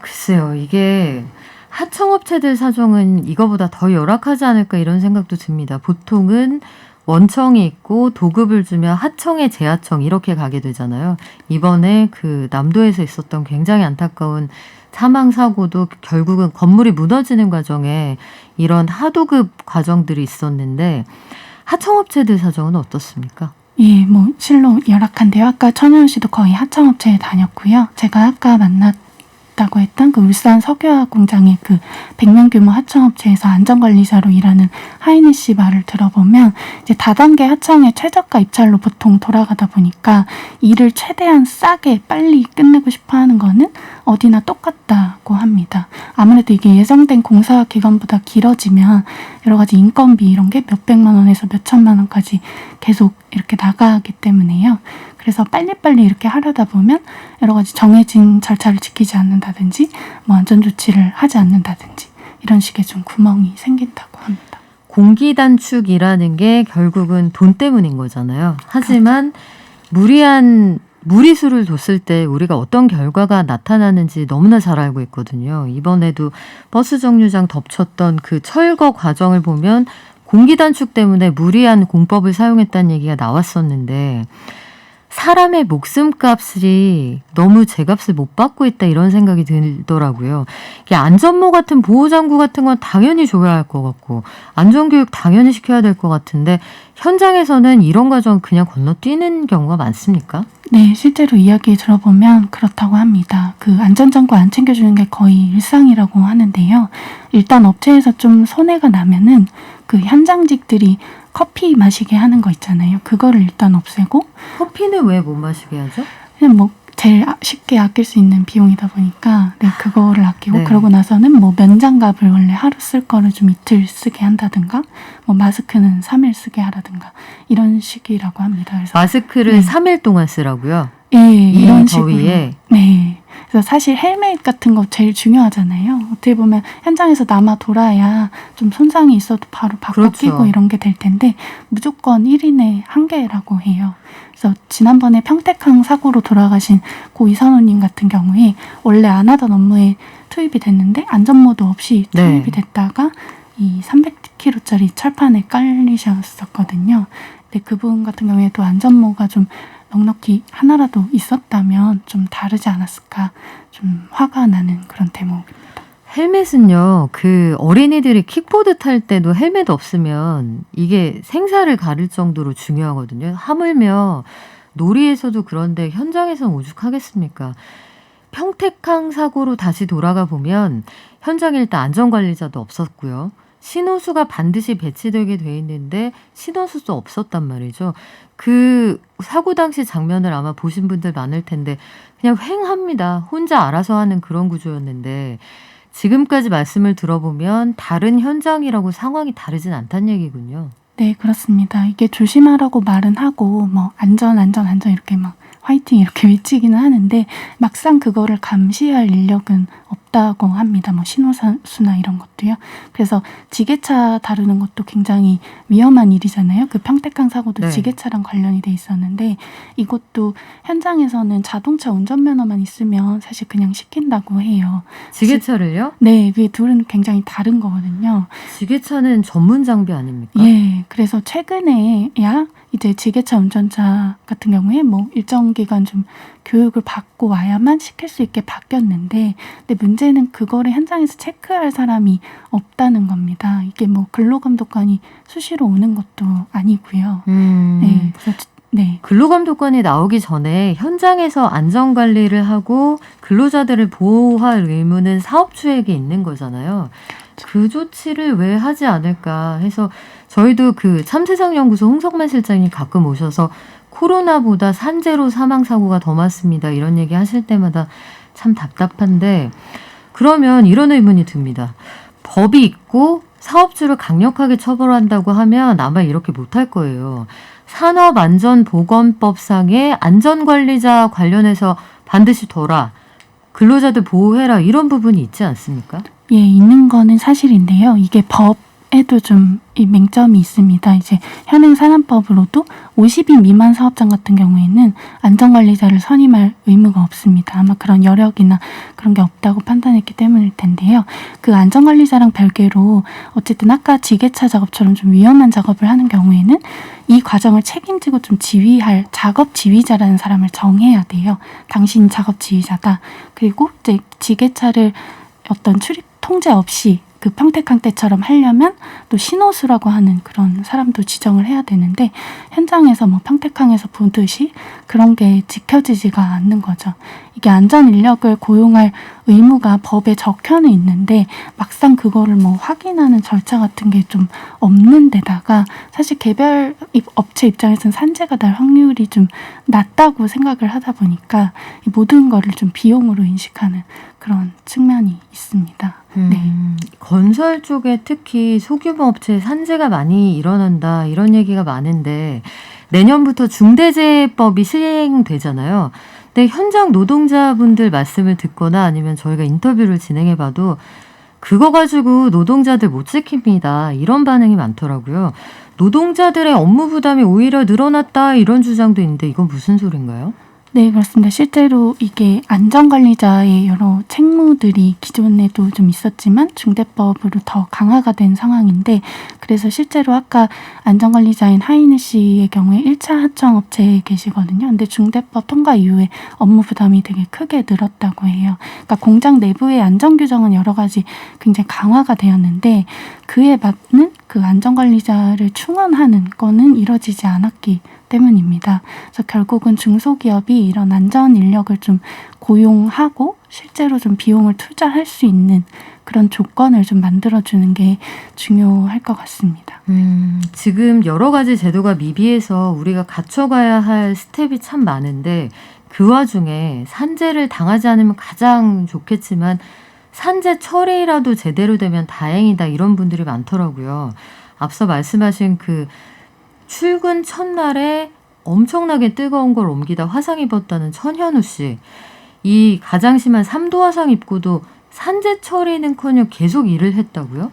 글쎄요. 이게 하청업체들 사정은 이거보다 더 열악하지 않을까 이런 생각도 듭니다. 보통은 원청이 있고 도급을 주면 하청에 재하청 이렇게 가게 되잖아요. 이번에 남도에서 있었던 굉장히 안타까운 사망사고도 결국은 건물이 무너지는 과정에 이런 하도급 과정들이 있었는데 하청업체들 사정은 어떻습니까?
예, 실로 열악한데요. 아까 천연 씨도 거의 하청업체에 다녔고요. 제가 아까 만났다고 했던 울산 석유화학 공장의 100명 규모 하청업체에서 안전관리사로 일하는 하이니 씨 말을 들어보면 이제 다단계 하청의 최저가 입찰로 보통 돌아가다 보니까 일을 최대한 싸게 빨리 끝내고 싶어 하는 거는 어디나 똑같다고 합니다. 아무래도 이게 예정된 공사 기간보다 길어지면 여러 가지 인건비 이런 게 몇백만 원에서 몇천만 원까지 계속 이렇게 나가기 때문에요. 그래서 빨리빨리 이렇게 하려다 보면 여러 가지 정해진 절차를 지키지 않는다든지 안전조치를 하지 않는다든지 이런 식의 좀 구멍이 생긴다고 합니다.
공기 단축이라는 게 결국은 돈 때문인 거잖아요. 하지만 무리한 무리수를 뒀을 때 우리가 어떤 결과가 나타나는지 너무나 잘 알고 있거든요. 이번에도 버스 정류장 덮쳤던 철거 과정을 보면 공기 단축 때문에 무리한 공법을 사용했다는 얘기가 나왔었는데 사람의 목숨값이 너무 제값을 못 받고 있다 이런 생각이 들더라고요. 이게 안전모 같은 보호장구 같은 건 당연히 줘야 할 것 같고 안전교육 당연히 시켜야 될 것 같은데 현장에서는 이런 과정 그냥 건너뛰는 경우가 많습니까?
네, 실제로 이야기 들어보면 그렇다고 합니다. 안전장구 안 챙겨주는 게 거의 일상이라고 하는데요. 일단 업체에서 좀 손해가 나면은 현장직들이 커피 마시게 하는 거 있잖아요. 그거를 일단 없애고
커피는 왜 못 마시게 하죠?
그냥 뭐 제일 쉽게 아낄 수 있는 비용이다 보니까 네, 그거를 아끼고
네.
그러고 나서는 뭐 면장갑을 원래 하루 쓸 거를 좀 이틀 쓰게 한다든가 뭐 마스크는 3일 쓰게 하라든가 이런 식이라고 합니다. 그래서
마스크를
네.
3일 동안 쓰라고요?
예,
이
이런 식으로.
더위에?
네. 그래서 사실 헬멧 같은 거 제일 중요하잖아요. 어떻게 보면 현장에서 남아 돌아야 좀 손상이 있어도 바로 바꿔
그렇죠.
끼고 이런 게 될 텐데 무조건 1인에 1개라고 해요. 그래서 지난번에 평택항 사고로 돌아가신 고 이선호님 같은 경우에 원래 안 하던 업무에 투입이 됐는데 안전모드 없이 투입이
네.
됐다가 이 300kg짜리 철판에 깔리셨었거든요. 근데 그분 같은 경우에도 안전모가 좀 넉넉히 하나라도 있었다면 좀 다르지 않았을까 좀 화가 나는 그런 대목입니다.
헬멧은요, 그 어린이들이 킥보드 탈 때도 헬멧 없으면 이게 생사를 가릴 정도로 중요하거든요. 하물며 놀이에서도 그런데 현장에서는 오죽하겠습니까? 평택항 사고로 다시 돌아가 보면 현장에 일단 안전관리자도 없었고요. 신호수가 반드시 배치되게 돼 있는데 신호수도 없었단 말이죠. 그 사고 당시 장면을 아마 보신 분들 많을 텐데 그냥 휑합니다. 혼자 알아서 하는 그런 구조였는데 지금까지 말씀을 들어보면 다른 현장이라고 상황이 다르진 않다는 얘기군요.
네, 그렇습니다. 이게 조심하라고 말은 하고 뭐 안전 이렇게 막 화이팅 이렇게 외치기는 하는데 막상 그거를 감시할 인력은 없다고 합니다. 뭐 신호수나 이런 것도요. 그래서 지게차 다루는 것도 굉장히 위험한 일이잖아요. 그 평택항 사고도
네.
지게차랑 관련이 돼 있었는데 이것도 현장에서는 자동차 운전면허만 있으면 사실 그냥 시킨다고 해요.
지게차를요?
네, 이게 둘은 굉장히 다른 거거든요.
지게차는 전문 장비 아닙니까?
예, 그래서 최근에야 이제 지게차 운전자 같은 경우에 뭐 일정 기간 좀 교육을 받고 와야만 시킬 수 있게 바뀌었는데, 근데 문제는 그거를 현장에서 체크할 사람이 없다는 겁니다. 이게 뭐 근로감독관이 수시로 오는 것도 아니고요. 네, 그래서 네.
근로감독관이 나오기 전에 현장에서 안전관리를 하고 근로자들을 보호할 의무는 사업주에게 있는 거잖아요. 그 조치를 왜 하지 않을까 해서 저희도 그 참세상연구소 홍석만 실장님 가끔 오셔서 코로나보다 산재로 사망사고가 더 많습니다. 이런 얘기 하실 때마다 참 답답한데, 그러면 이런 의문이 듭니다. 법이 있고 사업주를 강력하게 처벌한다고 하면 아마 이렇게 못할 거예요. 산업안전보건법상의 안전관리자 관련해서 반드시 둬라, 근로자들 보호해라, 이런 부분이 있지 않습니까?
예, 있는 거는 사실인데요. 이게 법에도 좀 이 맹점이 있습니다. 이제 현행 산안법으로도 50인 미만 사업장 같은 경우에는 안전관리자를 선임할 의무가 없습니다. 아마 그런 여력이나 그런 게 없다고 판단했기 때문일 텐데요. 그 안전관리자랑 별개로 어쨌든 아까 지게차 작업처럼 좀 위험한 작업을 하는 경우에는 이 과정을 책임지고 좀 지휘할 작업 지휘자라는 사람을 정해야 돼요. 당신 작업 지휘자다. 그리고 이제 지게차를 어떤 출입 통제 없이 그 평택항 때처럼 하려면 또 신호수라고 하는 그런 사람도 지정을 해야 되는데, 현장에서 뭐 평택항에서 보듯이 그런 게 지켜지지가 않는 거죠. 이게 안전 인력을 고용할 의무가 법에 적혀는 있는데 막상 그거를 뭐 확인하는 절차 같은 게 좀 없는 데다가 사실 개별 업체 입장에서는 산재가 날 확률이 좀 낮다고 생각을 하다 보니까 이 모든 거를 좀 비용으로 인식하는 그런 측면이 있습니다. 네.
건설 쪽에 특히 소규모 업체에 산재가 많이 일어난다, 이런 얘기가 많은데 내년부터 중대재해법이 시행되잖아요. 근데 현장 노동자분들 말씀을 듣거나 아니면 저희가 인터뷰를 진행해봐도 그거 가지고 노동자들 못 지킵니다, 이런 반응이 많더라고요. 노동자들의 업무 부담이 오히려 늘어났다, 이런 주장도 있는데 이건 무슨 소린가요?
네, 그렇습니다. 실제로 이게 안전관리자의 여러 책무들이 기존에도 좀 있었지만 중대법으로 더 강화가 된 상황인데, 그래서 실제로 아까 안전관리자인 하인혜 씨의 경우에 1차 하청업체에 계시거든요. 근데 중대법 통과 이후에 업무 부담이 되게 크게 늘었다고 해요. 그러니까 공장 내부의 안전규정은 여러 가지 굉장히 강화가 되었는데 그에 맞는 그 안전관리자를 충원하는 거는 이뤄지지 않았기 때문입니다. 그래서 결국은 중소기업이 이런 안전 인력을 좀 고용하고 실제로 좀 비용을 투자할 수 있는 그런 조건을 좀 만들어주는 게 중요할 것 같습니다.
지금 여러 가지 제도가 미비해서 우리가 갖춰가야 할 스텝이 참 많은데 그 와중에 산재를 당하지 않으면 가장 좋겠지만 산재 처리라도 제대로 되면 다행이다 이런 분들이 많더라고요. 앞서 말씀하신 그 출근 첫날에 엄청나게 뜨거운 걸 옮기다 화상 입었다는 천현우 씨. 이 가장 심한 3도 화상 입고도 산재 처리는커녕 계속 일을 했다고요?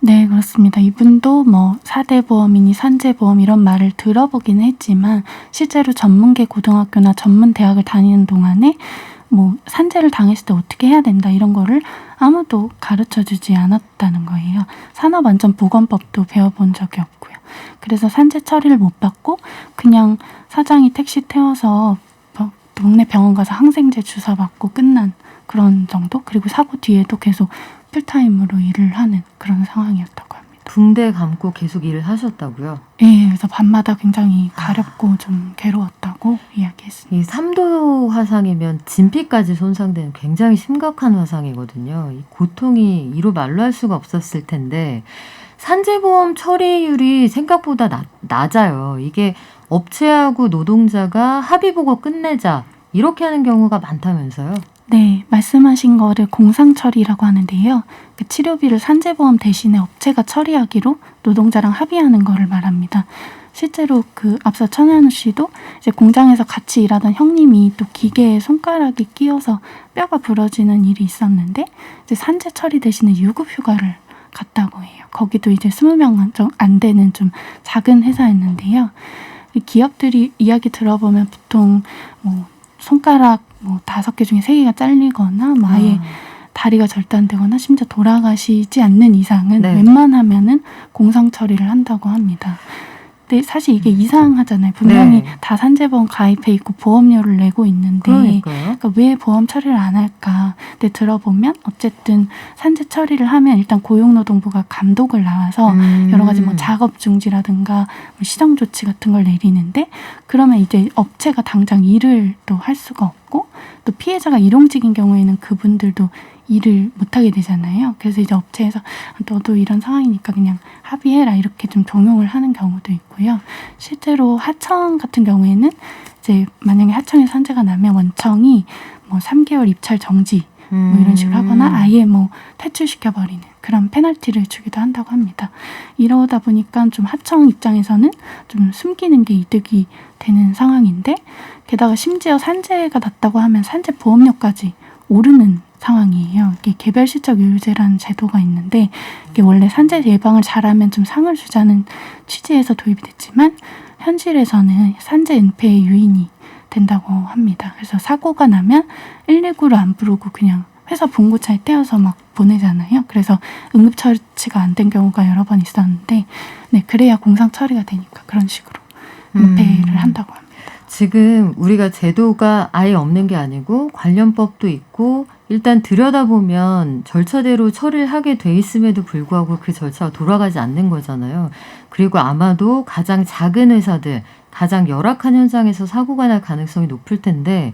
네, 그렇습니다. 이분도 뭐 4대 보험이니 산재보험 이런 말을 들어보긴 했지만 실제로 전문계 고등학교나 전문 대학을 다니는 동안에 뭐 산재를 당했을 때 어떻게 해야 된다 이런 거를 아무도 가르쳐주지 않았다는 거예요. 산업안전보건법도 배워본 적이 없고요. 그래서 산재 처리를 못 받고 그냥 사장이 택시 태워서 동네 병원 가서 항생제 주사 맞고 끝난 그런 정도? 그리고 사고 뒤에도 계속 풀타임으로 일을 하는 그런 상황이었다고 합니다.
붕대 감고 계속 일을 하셨다고요?
예, 그래서 밤마다 굉장히 가렵고 좀 괴로웠다고 이야기했습니다.
이 3도 화상이면 진피까지 손상되는 굉장히 심각한 화상이거든요. 이 고통이 이루 말로 할 수가 없었을 텐데 산재보험 처리율이 생각보다 낮아요. 이게 업체하고 노동자가 합의 보고 끝내자 이렇게 하는 경우가 많다면서요?
네, 말씀하신 거를 공상처리라고 하는데요. 그 치료비를 산재보험 대신에 업체가 처리하기로 노동자랑 합의하는 거를 말합니다. 실제로 그 앞서 천현우 씨도 이제 공장에서 같이 일하던 형님이 또 기계에 손가락이 끼어서 뼈가 부러지는 일이 있었는데 이제 산재 처리 대신에 유급휴가를 갔다고 해요. 거기도 이제 20명 안 되는 좀 작은 회사였는데요. 기업들이 이야기 들어보면 보통 뭐 손가락 뭐 5개 중에 3개가 잘리거나 뭐 아예 다리가 절단되거나 심지어 돌아가시지 않는 이상은
네.
웬만하면은 공상 처리를 한다고 합니다. 근데 사실 이게 이상하잖아요. 분명히
네.
다 산재보험 가입해 있고 보험료를 내고 있는데
그러니까요.
그러니까 왜 보험 처리를 안 할까? 근데 들어보면 어쨌든 산재 처리를 하면 일단 고용노동부가 감독을 나와서 여러 가지 뭐 작업 중지라든가 뭐 시정 조치 같은 걸 내리는데 그러면 이제 업체가 당장 일을 또 할 수가 없고 또 피해자가 일용직인 경우에는 그분들도 일을 못하게 되잖아요. 그래서 이제 업체에서 너도 이런 상황이니까 그냥 합의해라 이렇게 좀 종용을 하는 경우도 있고요. 실제로 하청 같은 경우에는 이제 만약에 하청에 산재가 나면 원청이 뭐 3개월 입찰 정지 뭐 이런 식으로 하거나 아예 뭐 퇴출시켜버리는 그런 페널티를 주기도 한다고 합니다. 이러다 보니까 좀 하청 입장에서는 좀 숨기는 게 이득이 되는 상황인데 게다가 심지어 산재가 났다고 하면 산재 보험료까지 오르는 상황이에요. 이게 개별 실적 요율제라는 제도가 있는데 이게 원래 산재 예방을 잘하면 좀 상을 주자는 취지에서 도입이 됐지만 현실에서는 산재 은폐의 유인이 된다고 합니다. 그래서 사고가 나면 119를 안 부르고 그냥 회사 봉고차에 떼어서 막 보내잖아요. 그래서 응급처치가 안 된 경우가 여러 번 있었는데 네, 그래야 공상 처리가 되니까 그런 식으로 은폐를 한다고 합니다.
지금 우리가 제도가 아예 없는 게 아니고 관련법도 있고 일단 들여다보면 절차대로 처리를 하게 돼 있음에도 불구하고 그 절차가 돌아가지 않는 거잖아요. 그리고 아마도 가장 작은 회사들, 가장 열악한 현장에서 사고가 날 가능성이 높을 텐데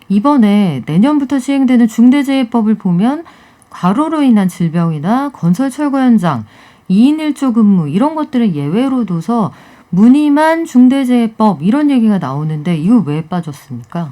이번에 내년부터 시행되는 중대재해법을 보면 과로로 인한 질병이나 건설 철거 현장, 2인 1조 근무 이런 것들을 예외로 둬서 무늬만 중대재해법 이런 얘기가 나오는데 이거 왜 빠졌습니까?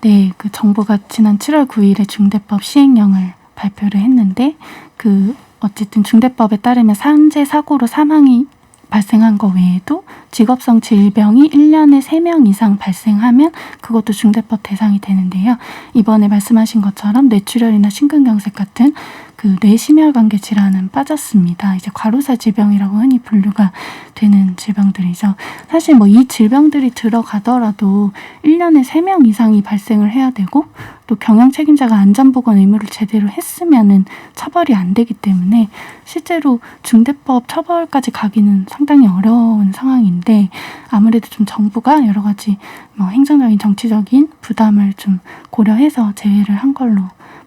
네, 그 정부가 지난 7월 9일에 중대법 시행령을 발표를 했는데 그 어쨌든 중대법에 따르면 산재 사고로 사망이 발생한 거 외에도 직업성 질병이 1년에 3명 이상 발생하면 그것도 중대법 대상이 되는데요. 이번에 말씀하신 것처럼 뇌출혈이나 심근경색 같은 그 뇌심혈관계 질환은 빠졌습니다. 이제 과로사 질병이라고 흔히 분류가 되는 질병들이죠. 사실 뭐 이 질병들이 들어가더라도 1년에 3명 이상이 발생을 해야 되고 또 경영 책임자가 안전보건 의무를 제대로 했으면은 처벌이 안 되기 때문에 실제로 중대법 처벌까지 가기는 상당히 어려운 상황인데 아무래도 좀 정부가 여러 가지 뭐 행정적인 정치적인 부담을 좀 고려해서 제외를 한 걸로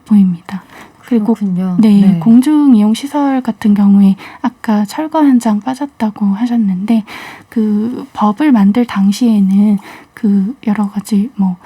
보입니다. 그리고
그렇군요.
네, 공중이용시설 같은 경우에 아까 철거 현장 빠졌다고 하셨는데 그 법을 만들 당시에는 그 여러 가지 뭐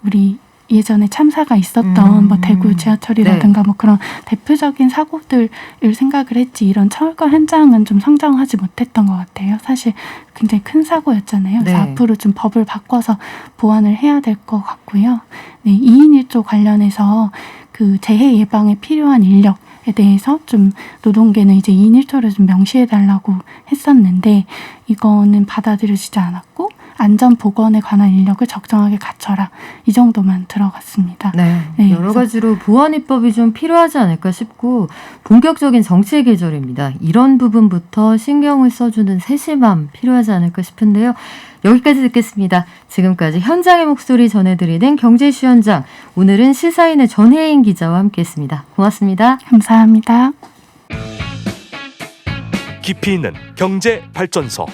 우리 예전에 참사가 있었던 뭐 대구 지하철이라든가 뭐 그런 대표적인 사고들을 생각을 했지 이런 철거 현장은 좀 성장하지 못했던 것 같아요. 사실 굉장히 큰 사고였잖아요. 그래서 앞으로 좀 법을 바꿔서 보완을 해야 될 것 같고요. 네, 2인 1조 관련해서 그 재해 예방에 필요한 인력에 대해서 좀 노동계는 이제 2인 1조를 좀 명시해달라고 했었는데 이거는 받아들여지지 않았고 안전보건에 관한 인력을 적정하게 갖춰라. 이 정도만 들어갔습니다.
네, 여러 가지로 보완 입법이 좀 필요하지 않을까 싶고 본격적인 정치의 계절입니다. 이런 부분부터 신경을 써주는 세심함 필요하지 않을까 싶은데요. 여기까지 듣겠습니다. 지금까지 현장의 목소리 전해드리는 경제이슈 현장. 오늘은 시사인의 전혜인 기자와 함께했습니다. 고맙습니다.
감사합니다.
깊이 있는 경제 발전소.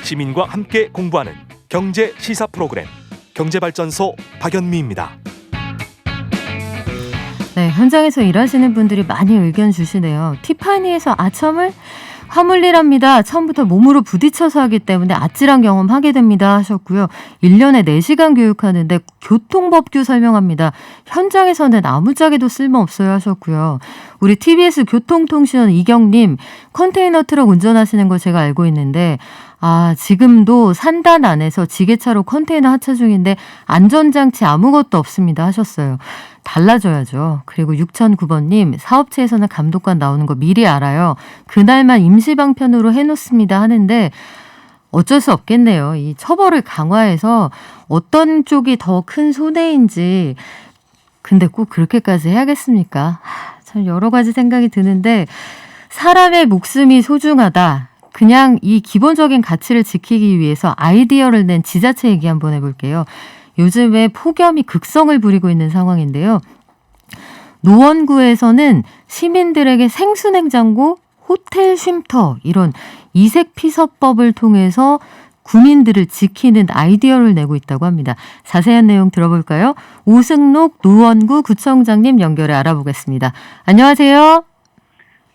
시민과 함께 공부하는 경제 시사 프로그램 경제발전소 박연미입니다.
네, 현장에서 일하시는 분들이 많이 의견 주시네요. 티파니에서 아첨을 화물일합니다. 처음부터 몸으로 부딪혀서 하기 때문에 아찔한 경험 하게 됩니다 하셨고요. 1년에 4시간 교육하는데 교통법규 설명합니다. 현장에서는 아무짝에도 쓸모없어요 하셨고요. 우리 TBS 교통통신원 이경님, 컨테이너 트럭 운전하시는 거 제가 알고 있는데 지금도 산단 안에서 지게차로 컨테이너 하차 중인데 안전장치 아무것도 없습니다 하셨어요. 달라져야죠. 그리고 6009번님, 사업체에서는 감독관 나오는 거 미리 알아요. 그날만 임시방편으로 해놓습니다 하는데 어쩔 수 없겠네요. 이 처벌을 강화해서 어떤 쪽이 더 큰 손해인지 근데 꼭 그렇게까지 해야겠습니까? 참 여러 가지 생각이 드는데 사람의 목숨이 소중하다. 그냥 이 기본적인 가치를 지키기 위해서 아이디어를 낸 지자체 얘기 한번 해볼게요. 요즘에 폭염이 극성을 부리고 있는 상황인데요. 노원구에서는 시민들에게 생수냉장고, 호텔 쉼터 이런 이색 피서법을 통해서 구민들을 지키는 아이디어를 내고 있다고 합니다. 자세한 내용 들어볼까요? 오승록 노원구 구청장님 연결해 알아보겠습니다. 안녕하세요.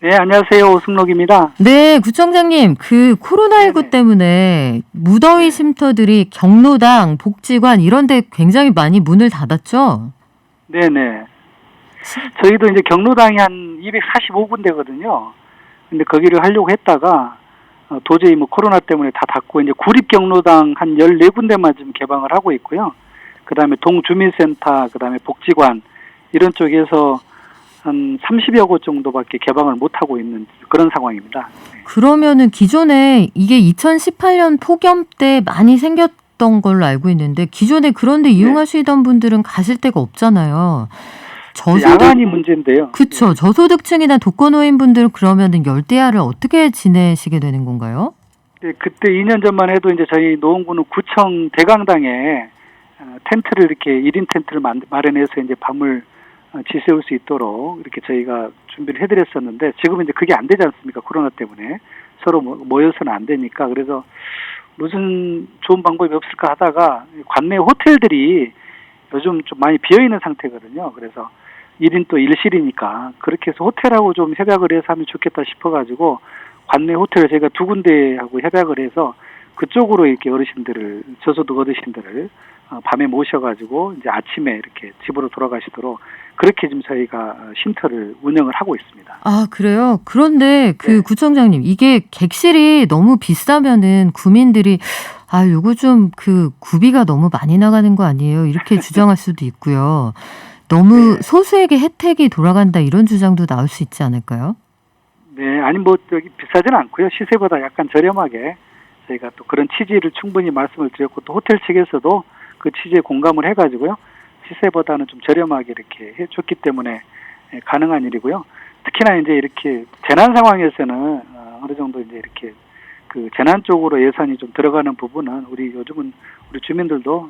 네, 안녕하세요. 오승록입니다.
네, 구청장님, 그 코로나19
네네.
때문에 무더위 쉼터들이 경로당, 복지관 이런 데 굉장히 많이 문을 닫았죠?
네네. 저희도 이제 경로당이 한 245군데거든요. 근데 거기를 하려고 했다가 도저히 뭐 코로나 때문에 다 닫고 이제 구립 경로당 한 14군데만 지금 개방을 하고 있고요. 그다음에 동주민센터, 그다음에 복지관 이런 쪽에서 한 30여 곳 정도밖에 개방을 못하고 있는 그런 상황입니다.
그러면은 기존에 이게 2018년 폭염 때 많이 생겼던 걸로 알고 있는데 기존에 그런데 이용하시던 분들은 가실 데가 없잖아요.
야간이 문제인데요.
그렇죠. 저소득층이나 독거노인분들은 그러면은 열대야를 어떻게 지내시게 되는 건가요?
네, 그때 2년 전만 해도 이제 저희 노원구는 구청 대강당에 텐트를 이렇게 1인 텐트를 마련해서 이제 밤을 지새울 수 있도록 이렇게 저희가 준비를 해드렸었는데 지금은 이제 그게 안 되지 않습니까? 코로나 때문에 서로 모여서는 안 되니까 그래서 무슨 좋은 방법이 없을까 하다가 관내 호텔들이 요즘 좀 많이 비어있는 상태거든요. 그래서 1인 또 1실이니까 그렇게 해서 호텔하고 좀 협약을 해서 하면 좋겠다 싶어가지고 관내 호텔을 저희가 2군데하고 협약을 해서 그쪽으로 이렇게 어르신들을 저소득 어르신들을 밤에 모셔가지고 이제 아침에 이렇게 집으로 돌아가시도록 그렇게 지금 저희가 쉼터를 운영을 하고 있습니다.
아, 그래요? 그런데 그 구청장님, 이게 객실이 너무 비싸면은 구민들이 요거 좀 그 구비가 너무 많이 나가는 거 아니에요? 이렇게 주장할 수도 있고요. 너무 소수에게 혜택이 돌아간다 이런 주장도 나올 수 있지 않을까요?
네, 아니 뭐 여기 비싸지는 않고요. 시세보다 약간 저렴하게 저희가 또 그런 취지를 충분히 말씀을 드렸고 또 호텔 측에서도 그 취지에 공감을 해가지고요. 시세보다는 좀 저렴하게 이렇게 해줬기 때문에 가능한 일이고요. 특히나 이제 이렇게 재난 상황에서는 어느 정도 이제 이렇게 그 재난 쪽으로 예산이 좀 들어가는 부분은 우리 요즘은 우리 주민들도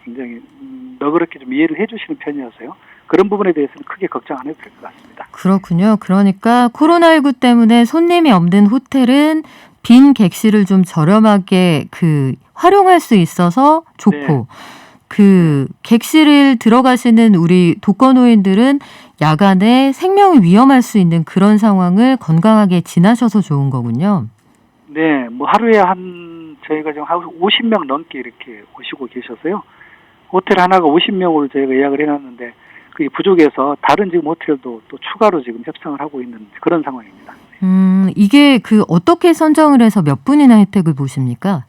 굉장히 너그럽게 좀 이해를 해주시는 편이어서요. 그런 부분에 대해서는 크게 걱정 안 해도 될 것 같습니다.
그렇군요. 그러니까 코로나19 때문에 손님이 없는 호텔은 빈 객실을 좀 저렴하게 활용할 수 있어서 좋고 그 객실을 들어가시는 우리 독거노인들은 야간에 생명이 위험할 수 있는 그런 상황을 건강하게 지나셔서 좋은 거군요.
네, 뭐 하루에 저희가 지금 50명 넘게 이렇게 오시고 계셔서요. 호텔 하나가 50명으로 저희가 예약을 해놨는데 그게 부족해서 다른 지금 호텔도 또 추가로 지금 협상을 하고 있는 그런 상황입니다.
이게 그 어떻게 선정을 해서 몇 분이나 혜택을 보십니까?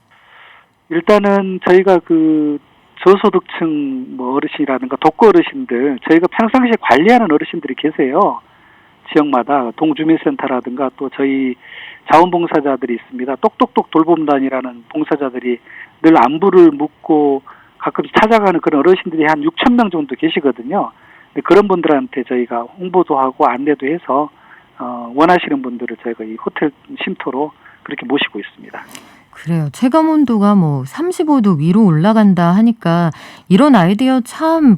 일단은 저희가 그 저소득층 뭐 어르신이라든가 독거 어르신들 저희가 평상시에 관리하는 어르신들이 계세요. 지역마다 동주민센터라든가 또 저희 자원봉사자들이 있습니다. 똑똑똑 돌봄단이라는 봉사자들이 늘 안부를 묻고 가끔 찾아가는 그런 어르신들이 한 6천 명 정도 계시거든요. 그런 분들한테 저희가 홍보도 하고 안내도 해서 원하시는 분들을 저희가 이 호텔 쉼터로 그렇게 모시고 있습니다.
그래요. 체감 온도가 뭐 35도 위로 올라간다 하니까 이런 아이디어 참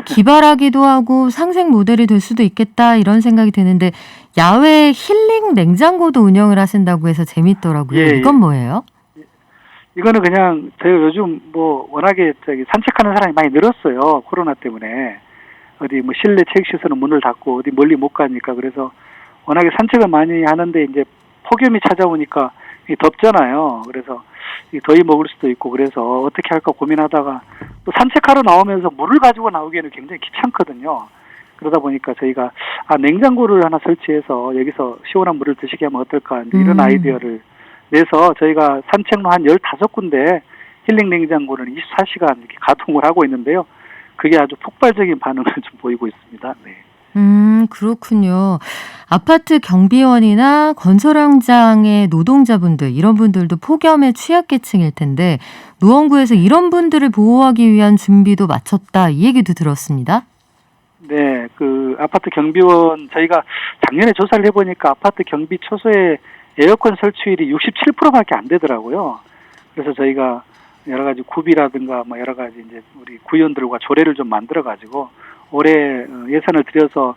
기발하기도 하고 상생 모델이 될 수도 있겠다 이런 생각이 드는데 야외 힐링 냉장고도 운영을 하신다고 해서 재밌더라고요.
예,
이건 뭐예요?
이거는 그냥 저희가 요즘 뭐 워낙에 산책하는 사람이 많이 늘었어요. 코로나 때문에. 어디 뭐 실내 체육시설은 문을 닫고 어디 멀리 못 가니까 그래서 워낙에 산책을 많이 하는데 이제 폭염이 찾아오니까 덥잖아요. 그래서 더위 먹을 수도 있고 그래서 어떻게 할까 고민하다가 또 산책하러 나오면서 물을 가지고 나오기에는 굉장히 귀찮거든요. 그러다 보니까 저희가 냉장고를 하나 설치해서 여기서 시원한 물을 드시게 하면 어떨까 이런 아이디어를 내서 저희가 산책로 한 15군데 힐링 냉장고를 24시간 이렇게 가동을 하고 있는데요. 그게 아주 폭발적인 반응을 좀 보이고 있습니다. 네.
그렇군요. 아파트 경비원이나 건설 현장의 노동자분들 이런 분들도 폭염에 취약계층일 텐데 노원구에서 이런 분들을 보호하기 위한 준비도 마쳤다 이 얘기도 들었습니다.
네, 그 아파트 경비원 저희가 작년에 조사를 해보니까 아파트 경비 초소의 에어컨 설치율이 67%밖에 안 되더라고요. 그래서 저희가 여러 가지 구비라든가 뭐 여러 가지 이제 우리 구의원들과 조례를 좀 만들어 가지고 올해 예산을 들여서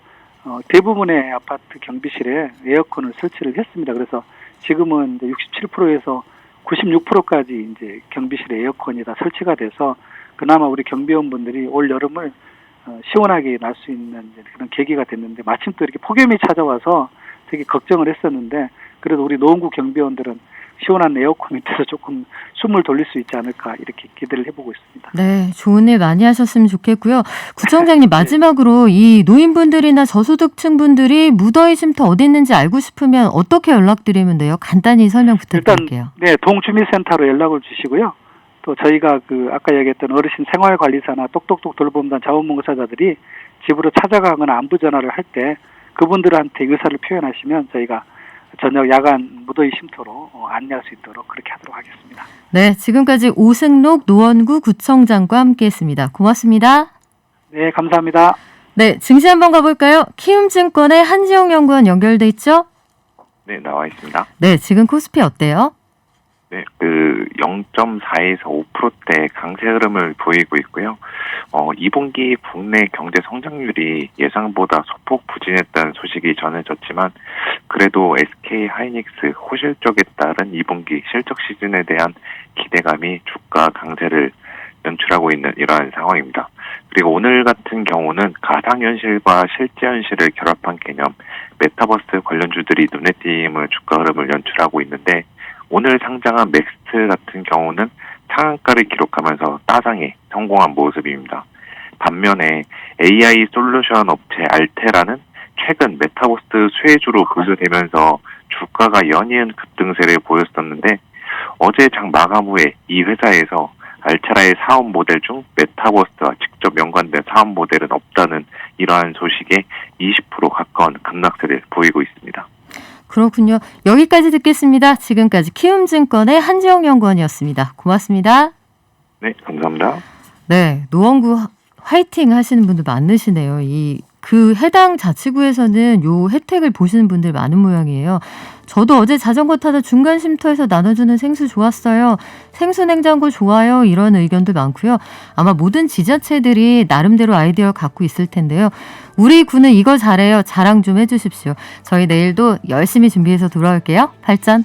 대부분의 아파트 경비실에 에어컨을 설치를 했습니다. 그래서 지금은 이제 67%에서 96%까지 이제 경비실에 에어컨이 다 설치가 돼서 그나마 우리 경비원분들이 올 여름을 시원하게 날 수 있는 그런 계기가 됐는데 마침 또 이렇게 폭염이 찾아와서 되게 걱정을 했었는데 그래도 우리 노원구 경비원들은 시원한 에어컨 밑에서 조금 숨을 돌릴 수 있지 않을까 이렇게 기대를 해보고 있습니다.
네, 좋은 일 많이 하셨으면 좋겠고요. 구청장님 마지막으로 이 노인분들이나 저소득층 분들이 무더위 쉼터 어디 있는지 알고 싶으면 어떻게 연락드리면 돼요? 간단히 설명 부탁드릴게요.
일단 동주민센터로 연락을 주시고요. 또 저희가 아까 얘기했던 어르신 생활관리사나 똑똑똑 돌봄단 자원봉사자들이 집으로 찾아가거나 안부 전화를 할 때 그분들한테 의사를 표현하시면 저희가 저녁 야간 무더위 쉼터로 안내할 수 있도록 그렇게 하도록 하겠습니다.
네, 지금까지 오승록 노원구 구청장과 함께했습니다. 고맙습니다.
네, 감사합니다.
네, 증시 한번 가볼까요? 키움증권의 한지영 연구원 연결돼 있죠?
네, 나와 있습니다.
네, 지금 코스피 어때요?
네, 0.4에서 5%대 강세 흐름을 보이고 있고요. 2분기 국내 경제 성장률이 예상보다 소폭 부진했다는 소식이 전해졌지만 그래도 SK 하이닉스 호실 쪽에 따른 2분기 실적 시즌에 대한 기대감이 주가 강세를 연출하고 있는 이러한 상황입니다. 그리고 오늘 같은 경우는 가상현실과 실제현실을 결합한 개념 메타버스 관련주들이 눈에 띄는 주가 흐름을 연출하고 있는데 오늘 상장한 맥스트 같은 경우는 상한가를 기록하면서 따상에 성공한 모습입니다. 반면에 AI 솔루션 업체 알테라는 최근 메타버스 수혜주로 분류되면서 주가가 연이은 급등세를 보였었는데 어제 장 마감 후에 이 회사에서 알테라의 사업 모델 중 메타버스와 직접 연관된 사업 모델은 없다는 이러한 소식에 20% 가까운 급락세를 보이고 있습니다.
그렇군요. 여기까지 듣겠습니다. 지금까지 키움증권의 한지영 연구원이었습니다. 고맙습니다.
네, 감사합니다.
네, 노원구 화이팅 하시는 분들 많으시네요. 해당 자치구에서는 요 혜택을 보시는 분들 많은 모양이에요. 저도 어제 자전거 타다 중간 쉼터에서 나눠주는 생수 좋았어요. 생수 냉장고 좋아요. 이런 의견도 많고요. 아마 모든 지자체들이 나름대로 아이디어 갖고 있을 텐데요. 우리 구는 이거 잘해요. 자랑 좀 해주십시오. 저희 내일도 열심히 준비해서 돌아올게요. 발전.